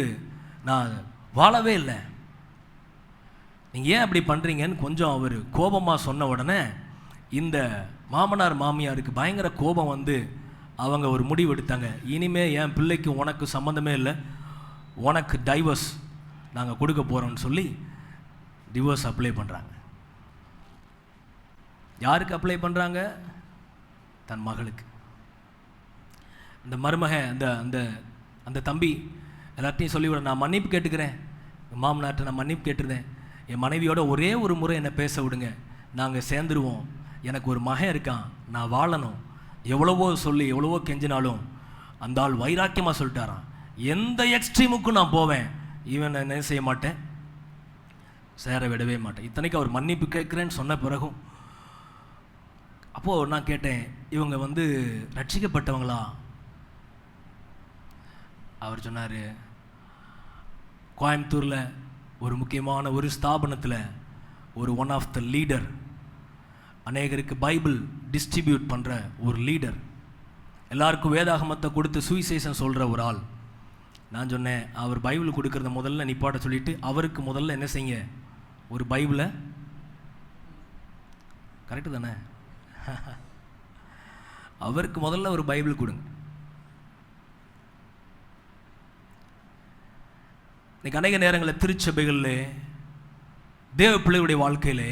Speaker 1: நான் வாழவே இல்லை, நீங்கள் ஏன் அப்படி பண்ணுறீங்கன்னு கொஞ்சம் அவர் கோபமாக சொன்ன உடனே இந்த மாமனார் மாமியாருக்கு பயங்கர கோபம் வந்து அவங்க ஒரு முடிவு எடுத்தாங்க. இனிமே என் பிள்ளைக்கு உனக்கு சம்மந்தமே இல்லை, உனக்கு டைவர்ஸ் நாங்கள் கொடுக்க போகிறோம்னு சொல்லி டிவோர்ஸ் அப்ளை பண்ணுறாங்க. யாருக்கு அப்ளை பண்ணுறாங்க? தன் மகளுக்கு. அந்த மருமக அந்த அந்த அந்த தம்பி எல்லாத்தையும் சொல்லிவிட, நான் மன்னிப்பு கேட்டுக்கிறேன், மாமனார்ட்ட நான் மன்னிப்பு கேட்டுருந்தேன், என் மனைவியோட ஒரே ஒரு முறை என்னை பேச விடுங்க, நாங்கள் சேர்ந்துருவோம், எனக்கு ஒரு மகன் இருக்கான், நான் வாழணும், எவ்வளவோ சொல்லி எவ்வளவோ கெஞ்சினாலும் அந்த ஆள் வைராக்கியமாக சொல்லிட்டாரான், எந்த எக்ஸ்ட்ரீமுக்கும் நான் போவேன், ஈவன் நான் என்ன செய்ய மாட்டேன், சேர விடவே மாட்டேன். இத்தனைக்கு அவர் மன்னிப்பு கேட்குறேன்னு சொன்ன பிறகும். அப்போது நான் கேட்டேன், இவங்க வந்து ரட்சிக்கப்பட்டவங்களா? அவர் சொன்னார், கோயம்புத்தூரில் ஒரு முக்கியமான ஒரு ஸ்தாபனத்தில் ஒரு ஒன் ஆஃப் த லீடர், அநேகருக்கு பைபிள் டிஸ்ட்ரிபியூட் பண்ணுற ஒரு லீடர், எல்லாருக்கும் வேதாகமத்தை கொடுத்து சுவிசேஷம் சொல்கிற ஒரு ஆள். நான் சொன்னேன், அவர் பைபிள் கொடுக்குறத முதல்ல நிப்பாட்ட சொல்லிவிட்டு அவருக்கு முதல்ல என்ன செய்யுங்க, ஒரு பைபிளை, கரெக்டு தானே, அவருக்கு முதல்ல ஒரு பைபிள் கொடுங்க. இன்னைக்கு அநேக நேரங்களில் திருச்சபைகளில் தேவ பிள்ளையுடைய வாழ்க்கையிலே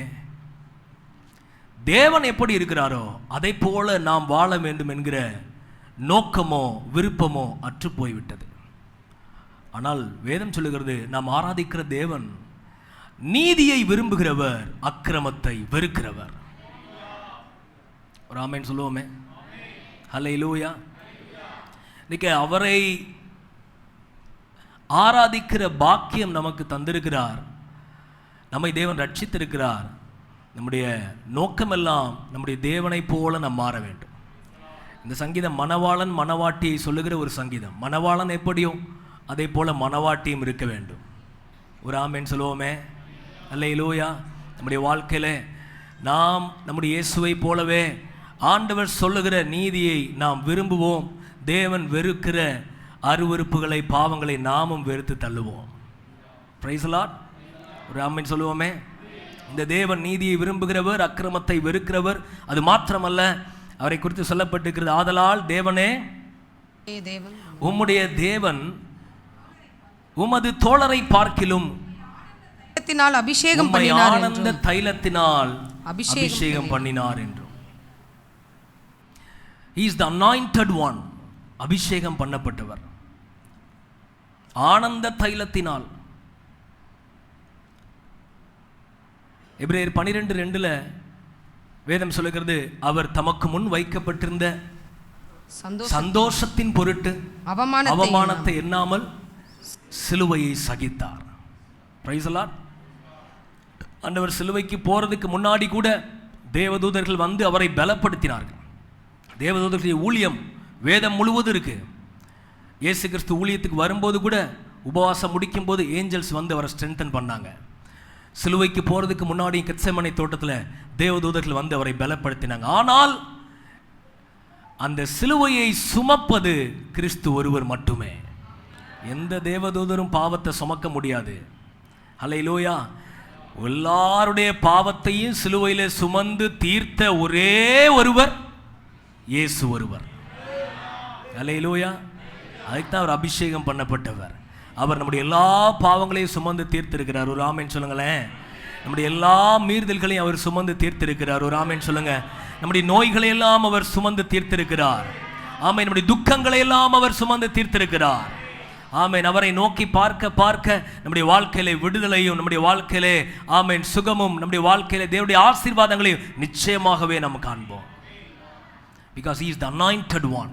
Speaker 1: தேவன் எப்படி இருக்கிறாரோ அதை போல நாம் வாழ வேண்டும் என்கிற நோக்கமோ விருப்பமோ அற்று போய்விட்டது. ஆனால் வேதம் சொல்லுகிறது, நாம் ஆராதிக்கிற தேவன் நீதியை விரும்புகிறவர், அக்கிரமத்தை வெறுக்கிறவர். ஒரு ஆமென் சொல்லுவோமே. ஹல்லேலூயா. இன்னைக்கு அவரை ஆராதிக்கிற பாக்கியம் நமக்கு தந்திருக்கிறார், நம்மை தேவன் ரட்சித்திருக்கிறார். நம்முடைய நோக்கமெல்லாம் நம்முடைய தேவனை போல நாம் மாற வேண்டும். இந்த சங்கீதம் மணவாளன் மணவாட்டியை சொல்லுகிற ஒரு சங்கீதம். மணவாளன் எப்படியோ அதே போல மணவாட்டியும் இருக்க வேண்டும். ஒரு ஆமென் சொல்லுவோமே. அல்லேலூயா. நம்முடைய வாழ்க்கையில் நாம் நம்முடைய இயேசுவை போலவே ஆண்டவர் சொல்லுகிற நீதியை நாம் விரும்புவோம். தேவன் வெறுக்கிற அருவருப்புகளை பாவங்களை நாமும் வெறுத்து தள்ளுவோம். Price the Lord. ஒரு ஆமென் சொல்லுவோமே. இந்த தேவன் நீதியை விரும்புகிறவர், அக்கிரமத்தை வெறுக்கிறவர். அது மாத்திரமல்ல, அவரை குறித்து சொல்லப்பட்டிருக்கிறது, ஆதலால் தேவனே உம்முடைய தேவன் உமது தோழரை பார்க்கிலும்
Speaker 2: அபிஷேகம்
Speaker 1: ஆனந்த தைலத்தினால் அபிஷேகம் பண்ணினார் என்றும். He is the anointed one, அபிஷேகம் பண்ணப்பட்டவர். ஆனந்த தைலத்தினால். எபிரேயர் 12:2 வேதம் சொல்லுகிறது, அவர் தமக்கு முன் வைக்கப்பட்டிருந்த சந்தோஷத்தின் பொருட்டு அவமானத்தை எண்ணாமல் சிலுவையை சகித்தார். Price the Lord. ஆண்டவர் சிலுவைக்கு போறதுக்கு முன்னாடி கூட தேவதூதர்கள் வந்து அவரை பலப்படுத்தினார்கள். தேவதூதர்களுடைய ஊழியம் வேதம் முழுவதும் இருக்கு. இயேசு கிறிஸ்து ஊழியத்துக்கு வரும்போது கூட உபவாசம் முடிக்கும் போது ஏஞ்சல்ஸ் வந்து அவரை ஸ்ட்ரென்தன் பண்ணாங்க. சிலுவைக்கு போகிறதுக்கு முன்னாடி கெத்செமனே தோட்டத்தில் தேவதூதர்கள் வந்து அவரை பலப்படுத்தினாங்க. ஆனால் அந்த சிலுவையை சுமப்பது கிறிஸ்து ஒருவர் மட்டுமே. எந்த தேவதூதரும் பாவத்தை சுமக்க முடியாது. ஹல்லேலூயா. எல்லாருடைய பாவத்தையும் சிலுவையிலே சுமந்து தீர்த்த ஒரே ஒருவர் இயேசு ஒருவர். ஹல்லேலூயா. அதுக்குதான் அவர் அபிஷேகம் பண்ணப்பட்டவர். அவர் நம்முடைய எல்லா பாவங்களையும் சுமந்து தீர்த்திருக்கிறார். ஒரு ஆமென் சொல்லுங்களேன். நம்முடைய எல்லா மீறுதல்களையும் அவர் சுமந்து தீர்த்திருக்கிறார். ஒரு ஆமென் சொல்லுங்க. நம்முடைய நோய்களை எல்லாம் அவர் சுமந்து தீர்த்திருக்கிறார். ஆமென். நம்முடைய துக்கங்களை எல்லாம் அவர் சுமந்து தீர்த்திருக்கிறார். ஆமென். அவரை நோக்கி பார்க்க பார்க்க நம்முடைய வாழ்க்கையிலே விடுதலையும், நம்முடைய வாழ்க்கையிலே ஆமென் சுகமும், நம்முடைய வாழ்க்கையிலே தேவனுடைய ஆசீர்வாதங்களையும் நிச்சயமாகவே நாம் காண்போம். Because he is the anointed one,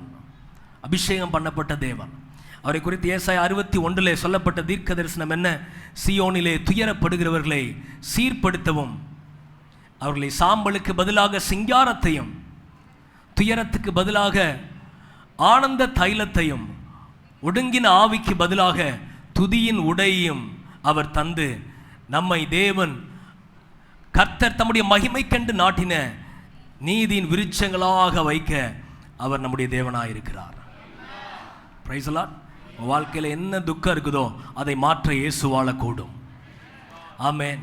Speaker 1: அபிஷேகம் பண்ணப்பட்ட தேவன். அவரை குறித்து ஏசாயா 61 சொல்லப்பட்ட தீர்க்க தரிசனம் என்ன? சியோனிலே துயரப்படுகிறவர்களை சீர்படுத்தவும், அவர்களை சாம்பலுக்கு பதிலாக சிங்காரத்தையும், துயரத்துக்கு பதிலாக ஆனந்த தைலத்தையும், ஒடுங்கின ஆவிக்கு பதிலாக துதியின் உடையையும் அவர் தந்து நம்மை தேவன் கர்த்தர் தம்முடைய மகிமை கண்டு நாட்டின நீதியின் விருட்சங்களாக வைக்க அவர் நம்முடைய தேவனாயிருக்கிறார். Praise the Lord. உங்கள் வாழ்க்கையில் என்ன துக்கம் இருக்குதோ அதை மாற்ற இயேசுவால கூடும். ஆமேன்.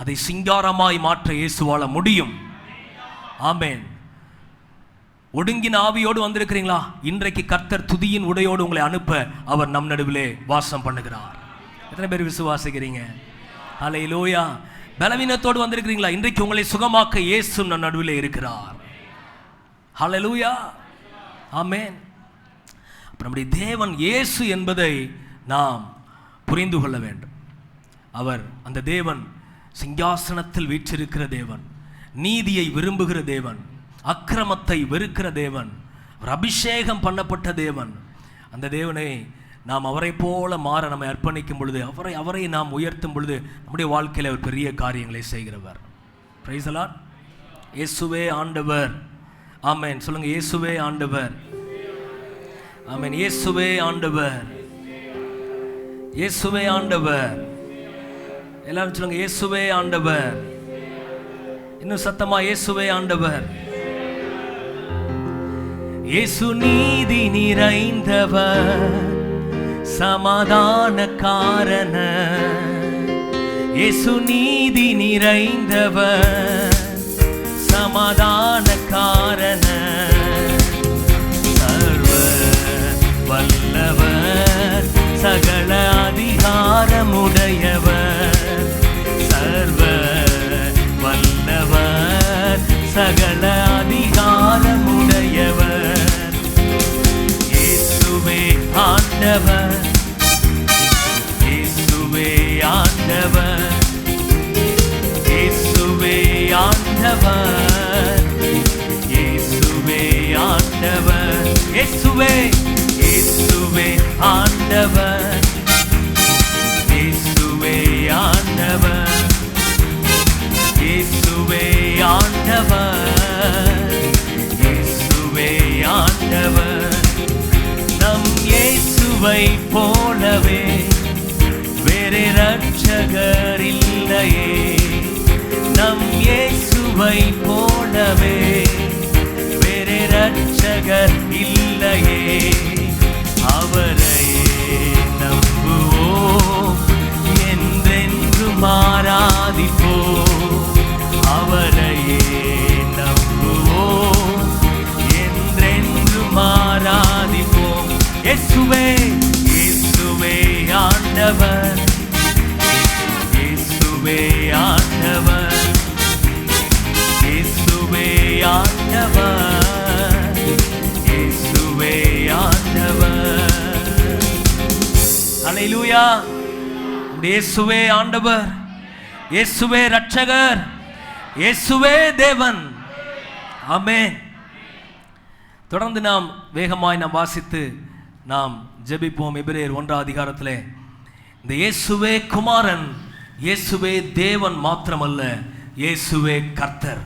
Speaker 1: அதை சிங்காரமாய் மாற்ற இயேசுவால முடியும். ஆமேன். ஒடுங்கின ஆவியோடு வந்திருக்கிறீங்களா? இன்றைக்கு கர்த்தர் துதியின் உடையோடு உங்களை அனுப்ப அவர் நம் நடுவிலே வாசம் பண்ணுகிறார். எத்தனை பேர் விசுவாசிக்கிறீங்க? ஹல்லேலூயா. பலவீனத்தோடு வந்திருக்கிறீங்களா? இன்றைக்கு உங்களை சுகமாக்க இயேசு நம் நடுவிலே இருக்கிறார். ஹல்லேலூயா. ஆமேன். நம்முடைய தேவன் இயேசு என்பதை நாம் புரிந்து கொள்ள வேண்டும். அவர் அந்த தேவன் சிங்காசனத்தில் வீற்றிருக்கிற தேவன், நீதியை விரும்புகிற தேவன், அக்கிரமத்தை வெறுக்கிற தேவன், ஒரு அபிஷேகம் பண்ணப்பட்ட தேவன். அந்த தேவனை நாம் அவரை போல மாற நம்மை அர்ப்பணிக்கும் பொழுது, அவரை நாம் உயர்த்தும் பொழுது நம்முடைய வாழ்க்கையில் அவர் பெரிய காரியங்களை செய்கிறவர். Price the Lord. இயேசுவே ஆண்டவர். ஆமென். சொல்லுங்க, இயேசுவே ஆண்டவர். ஆமென். இயேசுவே ஆண்டவர். இயேசுவே ஆண்டவர். எல்லாரும் சொல்லுங்க, இயேசுவே ஆண்டவர். இன்னும் சத்தமா, இயேசுவே ஆண்டவர். இயேசு நீதி நிறைந்தவர், சமாதான காரணர். இயேசு நீதி நிறைந்தவர், சமாதான காரணர். சர்வ வல்லவர், சகல அதிகாரமுடையவர். சர்வ வல்லவர், சகல அதிகாரமுடையவர். இயேசுவே ஆண்டவர். இயேசுவே ஆண்டவர். இயேசுவே ஆண்டவர். இயேசுவே ஆண்டவர். இயேசுவே இயேசுவே ஆண்டவர். இயேசுவே ஆண்டவர். இயேசுவே ஆண்டவர். இயேசுவே ஆண்டவர். நம் இயேசுவை போலவே வேறு இரட்சகர் இல்லையே. நம் இயேசுவை போலவே வேறு இரட்சகர் இல்லையே. அவரையே நம்புவோம், என்றென்றும் ஆராதிப்போம். அவரையே நம்புவோம், என்றென்றும் ஆராதிப்போம். இயேசுவே இயேசுவே ஆண்டவர். இயேசுவே ஆண்டவர். இயேசுவே ஆண்டவர். இயேசுவே ஆண்டவர். ஹல்லேலூயா. இயேசுவே ஆண்டவர், இயேசுவே இரட்சகர், இயேசுவே தேவன். ஆமென். தொடர்ந்து நாம் வேகமாய் நாம் வாசித்து நாம் ஜெபிப்போம். எபிரேயர் 1 அதிகாரத்திலே இந்த இயேசுவே குமாரன், இயேசுவே தேவன் மாத்திரமல்ல, இயேசுவே கர்த்தர்.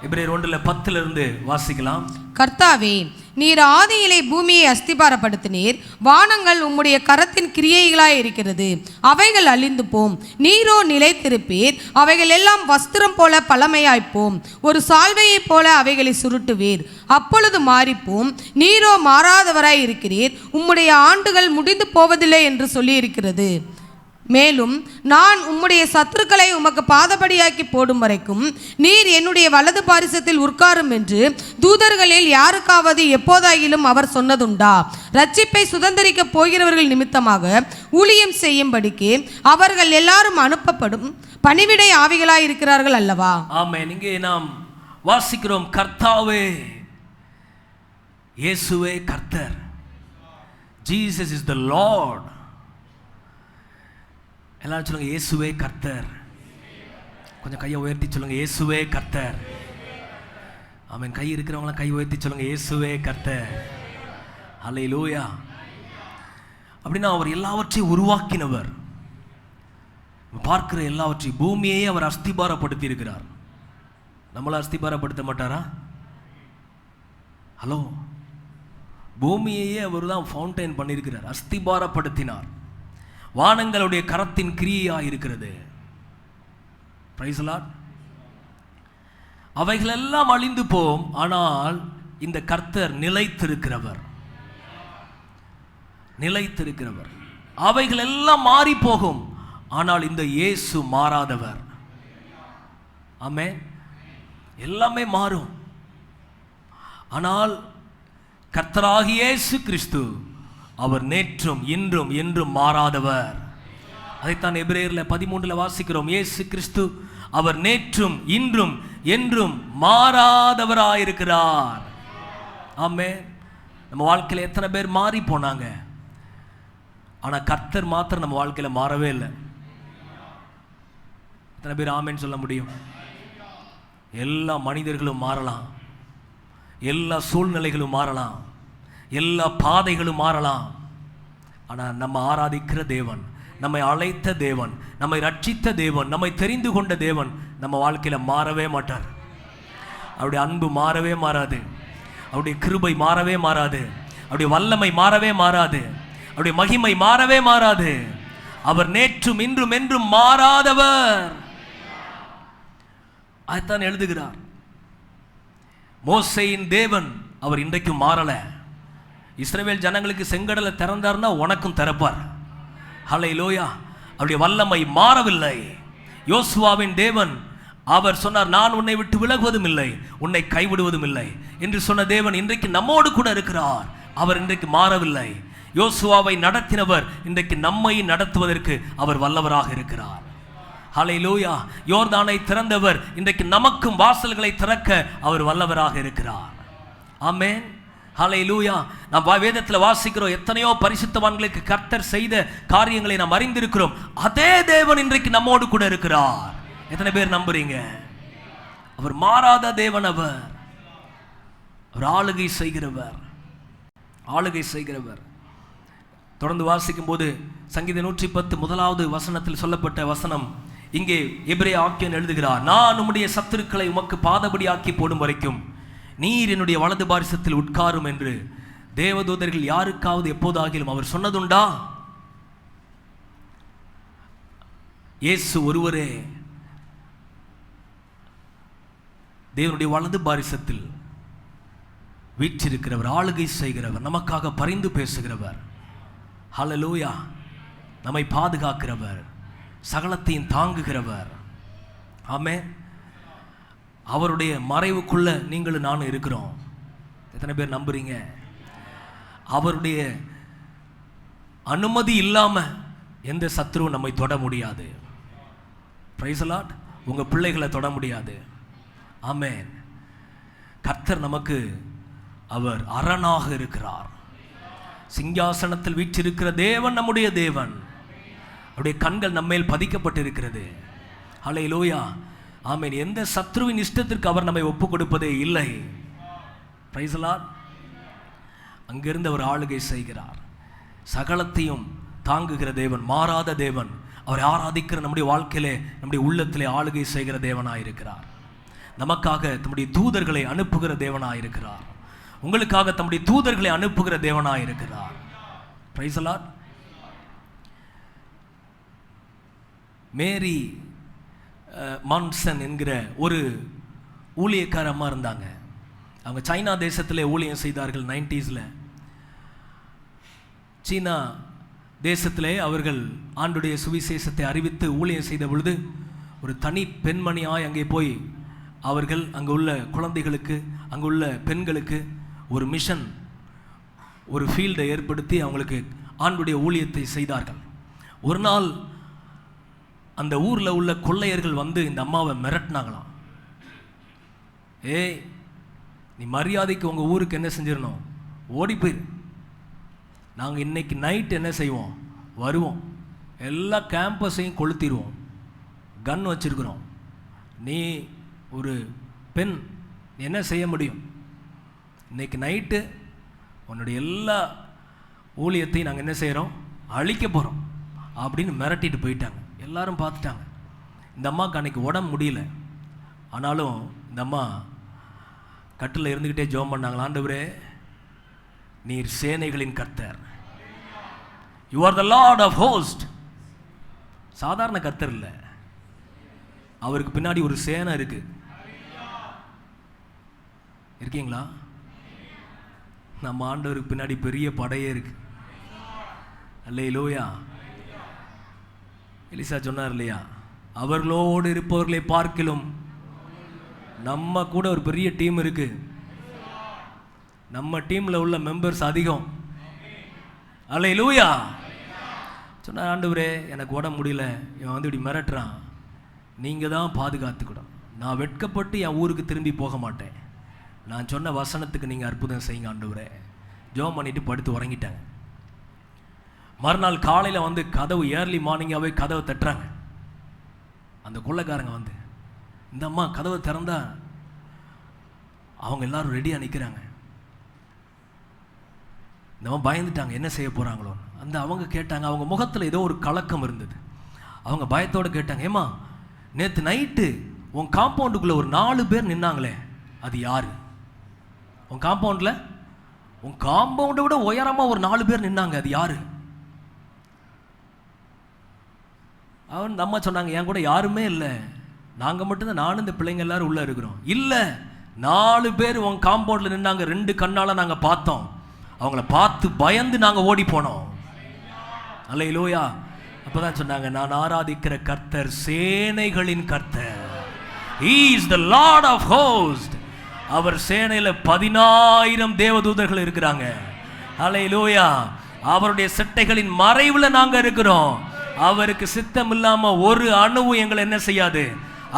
Speaker 1: எபிரேயர் 1:10 வாசிக்கலாம்.
Speaker 2: கர்த்தாவே, நீர் ஆதியிலே பூமியை அஸ்திபாரப்படுத்தினீர். வானங்கள் உம்முடைய கரத்தின் கிரியைகளாய் இருக்கிறது. அவைகள் அழிந்து போம், நீரோ நிலைத்திருப்பீர். அவைகள் எல்லாம் வஸ்திரம் போல பழமையாய்ப்போம். ஒரு சால்வையைப் போல அவைகளை சுருட்டுவீர். அப்பொழுது மாறிப்போம். நீரோ மாறாதவராய் இருக்கிறீர். உம்முடைய ஆண்டுகள் முடிந்து போவதில்லை என்று சொல்லியிருக்கிறது. மேலும் நான் உம்முடைய சத்துருக்களை உமக்கு பாதபடியாக்கி போடும் வரைக்கும் நீர் என்னுடைய வலது பாரிசத்தில் உட்காரும் என்று தூதர்களில் யாருக்காவது எப்போதாயிலும் அவர் சொன்னதுண்டா? ரட்சிப்பை சுதந்திரிக்க போகிறவர்கள் நிமித்தமாக ஊழியம் செய்யும்படிக்கு அவர்கள் எல்லாரும் அனுப்பப்படும் பணிவிடை ஆவிகளாய் இருக்கிறார்கள் அல்லவா?
Speaker 1: ஆமென். இங்கே நாம் வாசிக்கிறோம், கர்த்தாவே, இயேசுவே கர்த்தர். Jesus is the Lord. எல்லாரும் சொல்லுங்க, இயேசுவே கர்த்தர். கொஞ்சம் கையை உயர்த்தி சொல்லுங்க, இயேசுவே கர்த்தர். ஆமென். கை இருக்கிறவங்களாம் கை உயர்த்தி சொல்லுங்க, இயேசுவே கர்த்தர். ஹல்லேலூயா. அப்படின்னா அவர் எல்லாவற்றையும் உருவாக்கினவர். பார்க்கிற எல்லாவற்றையும், பூமியையே அவர் அஸ்திபாரப்படுத்தி இருக்கிறார். நம்மளை அஸ்திபாரப்படுத்த மாட்டாரா? ஹலோ, பூமியையே அவர் தான் ஃபவுண்டைன் பண்ணியிருக்கிறார், அஸ்திபாரப்படுத்தினார். வானங்களுடைய கரத்தின் கிரியையாக இருக்கிறது. Price the Lord. அவைகள் எல்லாம் அழிந்து போம், ஆனால் இந்த கர்த்தர் நிலைத்திருக்கிறவர். நிலைத்திருக்கிறவர். அவைகள் எல்லாம் மாறி போகும், ஆனால் இந்த இயேசு மாறாதவர். ஆமென். எல்லாமே மாறும், ஆனால் கர்த்தராகிய இயேசு கிறிஸ்து அவர் நேற்றும் இன்றும் என்றும் மாறாதவர். அதைத்தான் எபிரேயர்ல 13 வாசிக்கிறோம். இயேசு கிறிஸ்து அவர் நேற்றும் இன்றும் என்றும் மாறாதவராயிருக்கிறார். ஆமென். நம்ம வாழ்க்கையில் எத்தனை பேர் மாறி போனாங்க, ஆனால் கர்த்தர் மாத்திரம் நம்ம வாழ்க்கையில் மாறவே இல்லை. எத்தனை பேர் ஆமென் சொல்ல முடியும்? எல்லா மனிதர்களும் மாறலாம், எல்லா சூழ்நிலைகளும் மாறலாம், எல்லா பாதைகளும் மாறலாம், ஆனால் நம்ம ஆராதிக்கிற தேவன், நம்மை அழைத்த தேவன், நம்மை ரட்சித்த தேவன், நம்மை தெரிந்து கொண்ட தேவன் நம்ம வாழ்க்கையில் மாறவே மாட்டார். அவருடைய அன்பு மாறவே மாறாது, அவருடைய கிருபை மாறவே மாறாது, அவருடைய வல்லமை மாறவே மாறாது, அவருடைய மகிமை மாறவே மாறாது. அவர் நேற்றும் இன்றும் என்றும் மாறாதவர். அதைத்தான் எழுதுகிறார். மோசேயின் தேவன் அவர் இன்றைக்கும் மாறல. இஸ்ரவேல் ஜனங்களுக்கு செங்கடலை திறந்தார்னா உனக்கும் திறப்பார். ஹல்லேலூயா. அவருடைய வல்லமை மாறவில்லை. யோசுவாவின் தேவன் அவர் சொன்னார், நான் உன்னை விட்டு விலகுவதும் இல்லை, உன்னை கைவிடுவதும் இல்லை என்று சொன்ன தேவன் இன்றைக்கு நம்மோடு கூட இருக்கிறார். அவர் இன்றைக்கு மாறவில்லை. யோசுவாவை நடத்தினவர் இன்றைக்கு நம்மை நடத்துவதற்கு அவர் வல்லவராக இருக்கிறார். ஹல்லேலூயா. யோர்தானை திறந்தவர் இன்றைக்கு நமக்கும் வாசல்களை திறக்க அவர் வல்லவராக இருக்கிறார். ஆமென். ஹல்லேலூயா. நாம் வேதத்தில் வாசிக்கிறோம், எத்தனையோ பரிசுத்தவான்களுக்கு கர்த்தர் செய்த காரியங்களை நாம் அறிந்திருக்கிறோம். அதே தேவன் இன்றைக்கு நம்மோடு கூட இருக்கிறார். எத்தனை பேர் நம்புறீங்க? அவர் மாறாத தேவன். அவர் ஆளுகை செய்கிறவர், ஆளுகை செய்கிறவர். தொடர்ந்து வாசிக்கும் போது சங்கீதம் 110 முதலாவது வசனத்தில் சொல்லப்பட்ட வசனம் இங்கே எபிரேய ஆக்கியன் எழுதுகிறார், நான் உம்முடைய சத்துருக்களை உமக்கு பாதபடி ஆக்கி போடும் வரைக்கும் நீர் என்னுடைய வலது பாரிசத்தில் உட்காரும் என்று தேவதூதர்கள் யாருக்காவது எப்போதாகிலும் அவர் சொன்னதுண்டா? இயேசு ஒருவரே தேவனுடைய வலது பாரிசத்தில் வீற்றிருக்கிறவர், ஆளுகை செய்கிறவர், நமக்காக பரிந்து பேசுகிறவர். ஹல்லேலூயா. நம்மை பாதுகாக்கிறவர், சகலத்தையும் தாங்குகிறவர். ஆமென். அவருடைய மறைவுக்குள்ள நீங்களும் நானும் இருக்கிறோம். எத்தனை பேர் நம்புறீங்க? அவருடைய அனுமதி இல்லாம எந்த சத்துருவும் நம்மை தொட முடியாது. Price the Lord. உங்க பிள்ளைகளை தொட முடியாது. ஆமென். கர்த்தர் நமக்கு அவர் அரணாக இருக்கிறார். சிங்காசனத்தில் வீற்றிருக்கிற தேவன் நம்முடைய தேவன். அவருடைய கண்கள் நம்மேல் பதிக்கப்பட்டிருக்கிறது. ஹல்லேலூயா. ஆமென். எந்த சத்ருவின் இஷ்டத்திற்கு அவர் நம்மை ஒப்பு கொடுப்பதே இல்லை. Price the Lord. அங்கிருந்து அவர் ஆளுகை செய்கிறார். சகலத்தையும் தாங்குகிற தேவன், மாறாத தேவன். அவரை ஆராதிக்கிற நம்முடைய வாழ்க்கையிலே, நம்முடைய உள்ளத்திலே ஆளுகை செய்கிற தேவனாயிருக்கிறார். நமக்காக தம்முடைய தூதர்களை அனுப்புகிற தேவனாயிருக்கிறார். உங்களுக்காக தம்முடைய தூதர்களை அனுப்புகிற தேவனாயிருக்கிறார். Praise the Lord. Mary Monsen என்கிற ஒரு ஊழியக்கார அம்மா இருந்தாங்க. அவங்க சைனா தேசத்திலே ஊழியம் செய்தார்கள். 90s சீனா தேசத்திலே அவர்கள் ஆண்டுடைய சுவிசேஷத்தை அறிவித்து ஊழியம் செய்த பொழுது ஒரு தனி பெண்மணியாய் அங்கே போய் அவர்கள் அங்கே உள்ள குழந்தைகளுக்கு, அங்கே உள்ள பெண்களுக்கு ஒரு மிஷன், ஒரு ஃபீல்டை ஏற்படுத்தி அவங்களுக்கு ஆண்டுடைய ஊழியத்தை செய்தார்கள். ஒரு நாள் அந்த ஊரில் உள்ள கொள்ளையர்கள் வந்து இந்த அம்மாவை மிரட்டினாங்களாம். ஏய், நீ மரியாதைக்கு உங்கள் ஊருக்கு என்ன செஞ்சிடணும், ஓடி போயிரு. நாங்கள் இன்னைக்கு நைட் என்ன செய்வோம், வருவோம், எல்லா கேம்பஸையும் கொளுத்திடுவோம், கன் வச்சிருக்கிறோம். நீ ஒரு பெண், நீ என்ன செய்ய முடியும்? இன்னைக்கு நைட்டு உன்னுடைய எல்லா ஊழியத்தையும் நாங்கள் என்ன செய்கிறோம், அழிக்க போகிறோம் அப்படின்னு மிரட்டிட்டு போயிட்டாங்க. எல்லாரும் பார்த்துட்டாங்க. இந்த அம்மாவுக்கு அன்றைக்கி உடம்பு முடியல. ஆனாலும் இந்த அம்மா கட்டில் இருந்துக்கிட்டே ஜெபம் பண்ணாங்களா, ஆண்டவரே நீர் சேனைகளின் கர்த்தர், you are the Lord of host. சாதாரண கர்த்தர் இல்லை, அவருக்கு பின்னாடி ஒரு சேனை இருக்கு. இருக்கீங்களா? நம்ம ஆண்டவருக்கு பின்னாடி பெரிய படையே இருக்கு. அல்லேலூயா. எலிசா சொன்னார் இல்லையா, அவர்களோடு இருப்பவர்களை பார்க்கிலும் நம்ம கூட ஒரு பெரிய டீம் இருக்கு. நம்ம டீம்ல உள்ள மெம்பர்ஸ் அதிகம். அல்லேலூயா. சொன்னார், ஆண்டவரே எனக்கு உடம்பு முடியல, இவன் வந்து இப்படி மிரட்டுறான், நீங்கள் தான் பாதுகாத்துக்கணும். நான் வெட்கப்பட்டு என் ஊருக்கு திரும்பி போக மாட்டேன். நான் சொன்ன வசனத்துக்கு நீங்கள் அற்புதம் செய்யுங்க ஆண்டவரே. ஜெபம் பண்ணிட்டு படுத்து உறங்கிட்டாங்க. மறுநாள் காலையில் வந்து கதவு ஏர்லி மார்னிங்காகவே கதவை தட்டுறாங்க. அந்த கொள்ளைக்காரங்க வந்து, இந்த அம்மா கதவை திறந்தா அவங்க எல்லாரும் ரெடியாக நிற்கிறாங்க. இந்த அம்மா பயந்துட்டாங்க, என்ன செய்ய போகிறாங்களோ. அந்த அவங்க கேட்டாங்க, அவங்க முகத்தில் ஏதோ ஒரு கலக்கம் இருந்தது. அவங்க பயத்தோடு கேட்டாங்க, ஏம்மா நேற்று நைட்டு உன் காம்பவுண்டுக்குள்ளே ஒரு 4 பேர் நின்னாங்களே, அது யார்? உன் காம்பவுண்டில், உன் காம்பவுண்டை விட உயரமாக ஒரு 4 பேர் நின்னாங்க, அது யார்? அவன் நம்ம சொன்னாங்க, என் கூட யாருமே இல்லை, நாங்கள் மட்டும்தான், நானும் இந்த பிள்ளைங்க எல்லாரும் உள்ளே இருக்கிறோம். இல்லை, 4 பேர் உன் காம்பவுண்டில் நின்னாங்க, 2 கண்ணால் நாங்கள் பார்த்தோம். அவங்கள பார்த்து பயந்து நாங்கள் ஓடி போனோம். அல்லேலூயா. அப்பதான் சொன்னாங்க, நான் ஆராதிக்கிற கர்த்தர் சேனைகளின் கர்த்தர். He is the Lord of hosts. அவர் சேனையில் 10,000 தேவதூதர்கள் இருக்கிறாங்க. அல்லேலூயா. அவருடைய சிட்டைகளின் மறைவில் நாங்கள் இருக்கிறோம். அவருக்கு சித்தம் இல்லாம ஒரு அணுவும் எங்களை என்ன செய்யாது,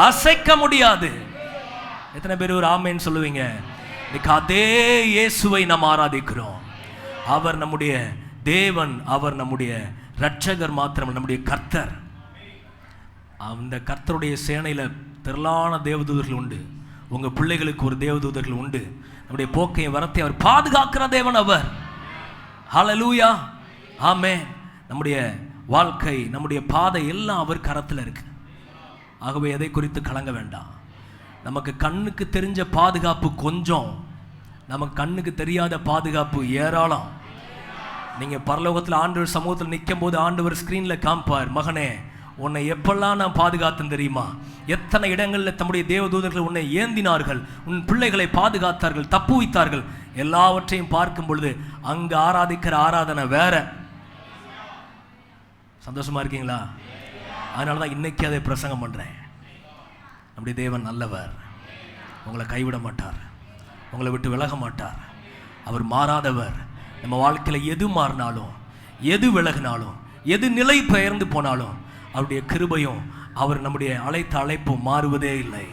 Speaker 1: அசைக்க முடியாது. எத்தனை பேர் ஒரு ஆமேன்னு சொல்லுவீங்க? அதே இயேசுவை நாம் ஆராதிக்கிறோம். அவர் நம்முடைய தேவன், அவர் நம்முடைய இரட்சகர் மாத்திரம், நம்முடைய கர்த்தர். அந்த கர்த்தருடைய சேனையில் திரளான தேவதூதர்கள் உண்டு. உங்க பிள்ளைகளுக்கு ஒரு தேவதூதர்கள் உண்டு. நம்முடைய போக்கையும் வரத்தை அவர் பாதுகாக்கிற தேவன் அவர். ஹல்லேலூயா. ஆமென். நம்முடைய வாழ்க்கை, நம்முடைய பாதை எல்லாம் அவர் கரத்தில் இருக்கு. ஆகவே எதை குறித்து கலங்க வேண்டாம். நமக்கு கண்ணுக்கு தெரிஞ்ச பாதுகாப்பு கொஞ்சம், நமக்கு கண்ணுக்கு தெரியாத பாதுகாப்பு ஏராளம். நீங்க பரலோகத்தில் ஆண்டவர் சமூகத்தில் நிற்கும் போது ஆண்டவர் ஸ்கிரீன்ல காமிப்பார், மகனே உன்னை எப்பெல்லாம் நான் பாதுகாத்தேன் தெரியுமா? எத்தனை இடங்களில் தம்முடைய தேவதூதர்கள் உன்னை ஏந்தினார்கள், உன் பிள்ளைகளை பாதுகாத்தார்கள், தப்புவித்தார்கள். எல்லாவற்றையும் பார்க்கும் பொழுது அங்கு ஆராதிக்கிற ஆராதனை வேற. சந்தோஷமா இருக்கீங்களா? அதனால தான் இன்னைக்கு அதை பிரசங்கம் பண்றேன். நம்முடைய தேவன் நல்லவர், உங்களை கைவிட மாட்டார், உங்களை விட்டு விலக மாட்டார். அவர் மாறாதவர். நம்ம வாழ்க்கையில் எது மாறினாலும், எது விலகினாலும், எது நிலை பெயர்ந்து போனாலும் அவருடைய கிருபையும் அவர் நம்முடைய அழைத்த அழைப்பும் மாறுவதே இல்லை.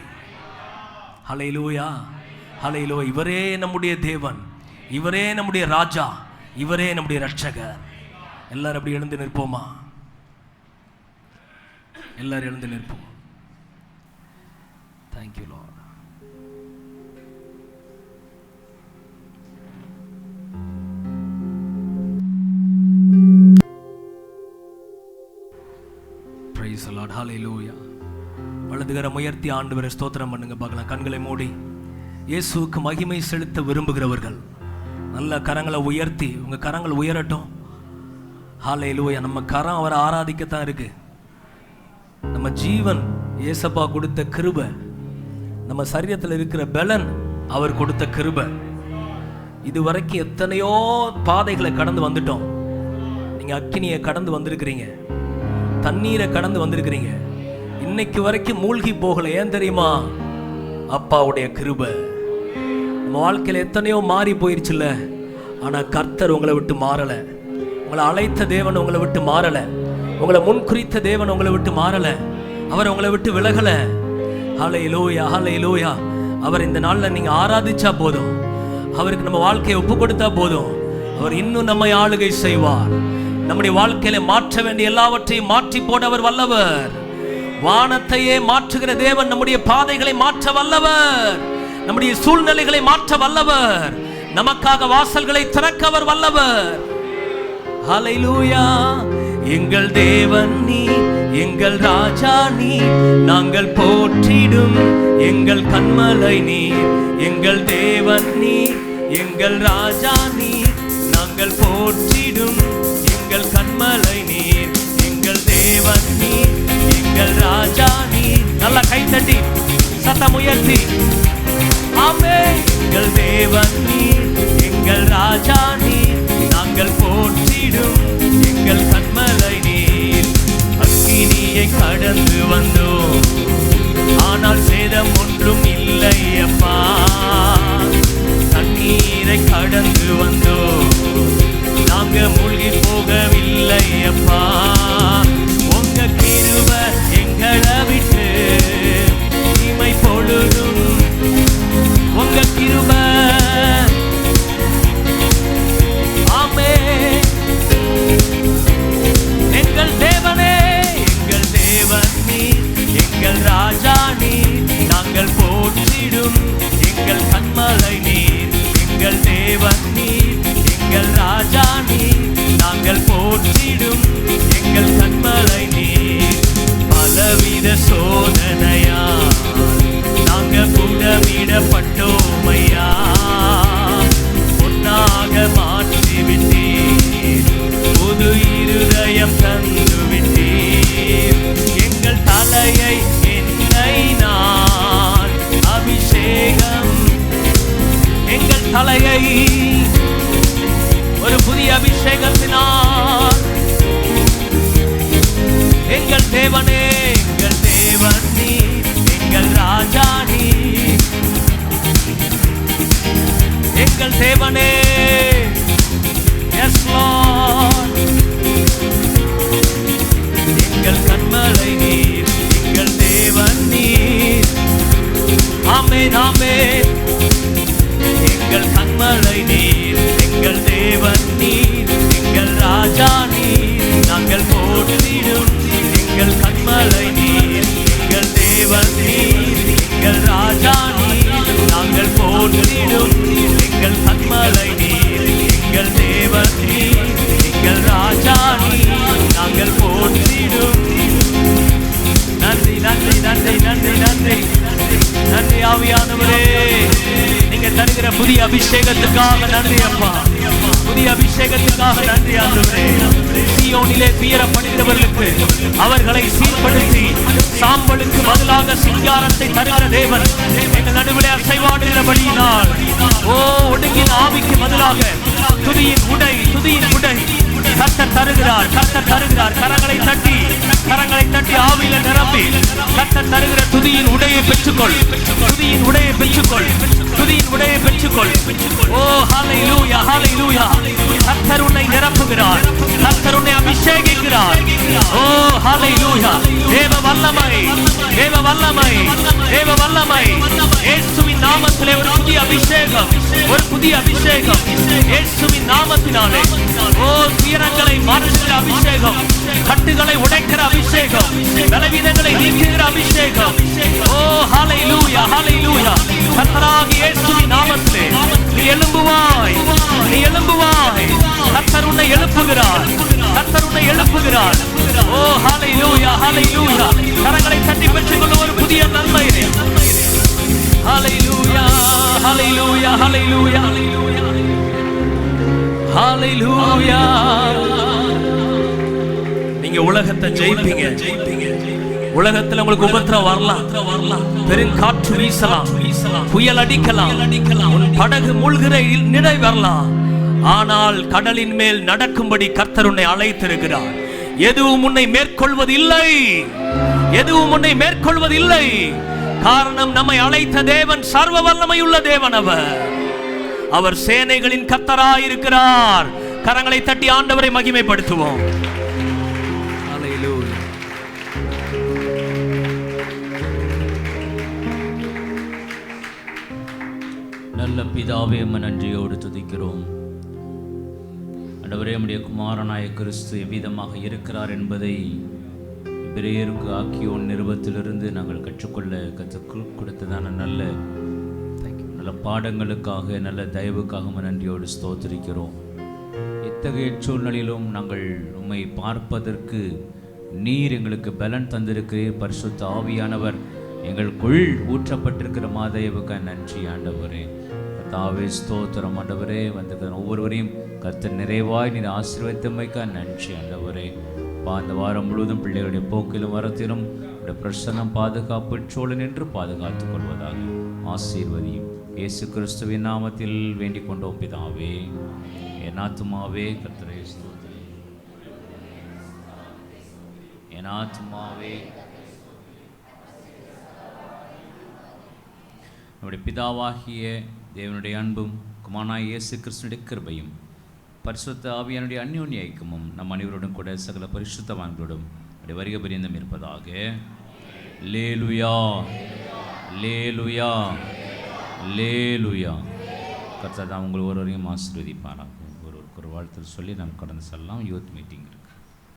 Speaker 1: ஹல்லேலூயா, ஹல்லேலூயா. இவரே நம்முடைய தேவன், இவரே நம்முடைய ராஜா, இவரே நம்முடைய இரட்சகர். எல்லாரும் அப்படி எழுந்து நிற்போமா? எல்லாரும் எழுந்து நிற்போம். Thank you Lord. Praise the Lord. Hallelujah. வலதுகரம் உயர்த்தி ஆண்டவரை ஸ்தோத்திரம் பண்ணுங்க பார்க்கலாம். கண்களை மூடி இயேசுவுக்கு மகிமை செலுத்த விரும்புகிறவர்கள் நல்ல கரங்களை உயர்த்தி, உங்க கரங்கள் உயரட்டும். ஹல்லேலூயா. நம்ம கரம் அவரை ஆராதிக்கத்தான் இருக்கு. நம்ம ஜீவன் இயேசப்பா கொடுத்த கிருபை, நம்ம சரீரத்தில் இருக்கிற பலன் அவர் கொடுத்த கிருபை. இதுவரைக்கும் எத்தனையோ பாதைகளை கடந்து வந்துட்டோம். நீங்க அக்கினியை கடந்து வந்திருக்கிறீங்க, தண்ணீரை கடந்து வந்திருக்கிறீங்க. இன்னைக்கு வரைக்கும் மூழ்கி போகல. ஏன் தெரியுமா? அப்பாவுடைய கிருபை. நம்ம வாழ்க்கையில் எத்தனையோ மாறி போயிருச்சுல்ல, ஆனா கர்த்தர் உங்களை விட்டு மாறல. உங்களை அழைத்த தேவன் உங்களை விட்டு மாறல. உங்களை முன்குறித்த தேவன் உங்களை விட்டு மாறல. அவர் உங்களை விட்டு விலகல. ஹல்லேலூயா, ஹல்லேலூயா. அவர் இந்த நாளில் நீங்க ஆராதிச்சா போதும், அவருக்கு நம்ம வாழ்க்கையை ஒப்பு கொடுத்தா போதும், அவர் இன்னும் நம்மை ஆளுகை செய்வார். நம்முடைய வாழ்க்கையில மாற்ற வேண்டிய எல்லாவற்றையும் மாற்றி போட அவர் வல்லவர். வானத்தையே மாற்றுகிற தேவன் நம்முடைய பாதைகளை மாற்ற வல்லவர். நம்முடைய சூழ்நிலைகளை மாற்ற வல்லவர். நமக்காக வாசல்களை திறக்க அவர் வல்லவர். ஹல்லேலூயா. எங்கள் தேவன் நீ, எங்கள் ராஜா நீ, நாங்கள் போற்றிடும் எங்கள் கன்மலை நீ. எங்கள் தேவன் நீ, எங்கள் ராஜா நீ, நாங்கள் போற்றிடும் எங்கள் கன்மலை நீர். எங்கள் தேவன் நீ, எங்கள் ராஜா நீ. நல்லா கை தட்டி சத்தம் உயர்த்தி ஆமென். எங்கள் தேவன் நீ, எங்கள் ராஜா நீ, நாங்கள் போற்றிடும் எங்கள் அப்பா, உங்க கிருபை எங்களை விட்டு இமை பொழுதும் உங்க கிருபை. ஆமென். எங்கள் தேவனே, எங்கள் தேவன் நீர், எங்கள் ராஜா நீர், நாங்கள் போற்றிடும் எங்கள் கன்மலை நீர். எங்கள் தேவன் நீர், எங்கள் ராஜா நீர், நாங்கள் போற்றிடும் எங்கள் கன்மலை நீர். பலவித சோதனையா நாங்க புடமிடப்பட்டோமையா, பொன்னாக மாற்றிவிட்டீர், புது இருதயம் தந்து விட்டீர். எங்கள் தலையை என்னை நான் அபிஷேகம், எங்கள் தலையை ஒரு புதிய அபிஷேகத்தினால். எங்கள் தேவனே, எங்கள் தேவன் நீர், எங்கள் ராஜா நீர், எங்கள் தேவனே. Yes Lord. எங்கள் கன்மலை நீர், எங்கள் தேவன் நீர். ஆமென், ஆமென். எங்கள் கன்மலை நீர், எங்கள் தேவன் நீர், எங்கள் ராஜா நீர், நாங்கள் போற்றிடும் எங்கள் கன்மலை நீர். எங்கள் தேவன் நீர், எங்கள் ராஜா நீர், நாங்கள் போற்றிடும் எங்கள் கன்மலை நீர். எங்கள் தேவன் நீர், எங்கள் ராஜா நீர், நாங்கள் போற்றிடும். நன்றி, நன்றி, நன்றி, நன்றி, நன்றி, நன்றி ஆவியானவரே. நீங்க தருகிற புதிய அபிஷேகத்துக்காக நன்றி அப்பா, புதிய அபிஷேகத்துக்காக நன்றி ஆண்டவரே. சீயோனிலே துயரப்படுகிறவர்களுக்கு அவர்களை சீர்படுத்தி சாம்பலுக்கு பதிலாக சிங்காரத்தை தருகிற தேவன் எங்கள் நடுவிலே அசைவாடுகிறபடியினால், ஓ ஒடுங்கின் ஆவிக்கு பதிலாக துதியின் உடை, துதியின் உடை கர்த்தர் தருகிறார், கர்த்தர் தருகிறார். கரங்களை தட்டி, கரங்களை தட்டி ஆவியில நிரம்பி கர்த்தர் தருகிற துதியின் உடையை பெற்றுக்கொள், துதியின் உடையை பெற்றுக்கொள், துதியின் உடையை பெற்றுக்கொள். ஓ ஹல்லேலூயா, ஹல்லேலூயா. கர்த்தர் உன்னை நிரப்புகிறார், கர்த்தர் உன்னை அபிஷேகிக்கிறார். ஓ ஹல்லேலூயா. தேவ வல்லமை, தேவ வல்லமை, தேவ வல்லமை. இயேசுவின் நாமத்திலே ஒரு புதிய அபிஷேகம், ஒரு புதிய அபிஷேகம் இயேசுவின் நாமத்தினாலே. ஓ துயரங்களை மாற்றுகிற அபிஷேகம், கட்டுகளை உடைக்கிற அபிஷேகம், பலவீனங்களை நீக்குகிற அபிஷேகம். ஓ ஹல்லேலூயா, ஹல்லேலூயா. கர்த்தராகிய இயேசுவின் நாமத்திலே நீ எழும்புவாய், நீ எழும்புவாய். கர்த்தர் உன்னை எழுப்புகிறார், கர்த்தர் உன்னை எழுப்புகிறார். ஓ ஹல்லேலூயா, ஹல்லேலூயா. கரங்களை தட்டி பெற்றுக்கொள்ள ஒரு புதிய நன்மை. ஹல்லேலூயா, ஹல்லேலூயா, ஹல்லேலூயா, ஹல்லேலூயா. நீங்க உலகத்தை ஜெயிப்பீங்க, ஜெயிப்பீங்க. உலகத்துல உங்களுக்கு உபத்திரம் வரலாம், பெருங்காற்று வீசலாம், புயல் அடிக்கலாம், உன் படகு மூழ்கிற நிலை வரலாம். ஆனால் கடலின் மேல் நடக்கும்படி கர்த்தர் உன்னை அழைத்திருக்கிறார். எதுவும் உன்னை மேற்கொள்வதில்லை, எதுவும் உன்னை மேற்கொள்வதில்லை. காரணம், நம்மை அழைத்த தேவன் சர்வ வல்லமையுள்ள தேவன். அவர் சேனைகளின் கர்த்தராயிருக்கிறார். கரங்களை தட்டி ஆண்டவரை மகிமைப்படுத்துவோம்.
Speaker 3: நல்ல பிதாவே, நன்றியோடு துதிக்கிறோம். ஆண்டவரே, நம்முடைய குமாரனாய கிறிஸ்து எவ்விதமாக இருக்கிறார் என்பதை எபிரேயருக்கு ஆக்கியோன் நிருபத்திலிருந்து நாங்கள் கற்றுக்கொள்ள கொடுத்ததான நல்ல பாடங்களுக்காக, நல்ல தயவுக்காக நன்றியோடு ஸ்தோத்திரிக்கிறோம். எத்தகைய சூழ்நிலையிலும் நாங்கள் உம்மை பார்ப்பதற்கு நீர் எங்களுக்கு பலன் தந்திருக்கிறீர். பரிசுத்த ஆவியானவர் எங்களுக்குள் ஊற்றப்பட்டிருக்கிற மாதேவுக்கு நன்றி ஆண்டவரே. கர்த்தாவே ஸ்தோத்திரம் ஆண்டவரே. வந்திருக்கிற ஒவ்வொருவரையும் கர்த்தர் நிறைவாய் நீர் ஆசீர்வதித்தமைக்கா நன்றி ஆண்டவரே. இந்த வாரம் முழுவதும் பிள்ளைகளுடைய போக்கிலும் வரத்திலும் பிரசன்னம் பாதுகாப்பு சோழன் என்று பாதுகாத்துக் கொள்வதாக ஆசீர்வதியும். இயேசு கிறிஸ்துவின் நாமத்தில் வேண்டிக் கொண்டோம் பிதாவே. என் ஆத்துமாவே கர்த்தரை ஸ்தோத்திரி, என் ஆத்துமாவே. நம்முடைய பிதாவாகிய தேவனுடைய அன்பும் குமாரனாகிய இயேசு கிறிஸ்துவின் கிருபையும் பரிசுத்த ஆவியானுடைய அந்யோன்ய ஐக்கியமும் நம் அனைவரோடும் கூட சகல பரிசுத்தவான்களோடும் அப்படி வருக பரியந்தம் இருப்பதாக. லேலுயா லேலுயா லேலுயா. கர்த்தர் தான் உங்கள் ஒருவரையும் ஆசீர்வதிப்பாராக. ஒரு வாழ்த்து சொல்லி நாம் கடந்து செல்லலாம். யூத் மீட்டிங் இருக்கு.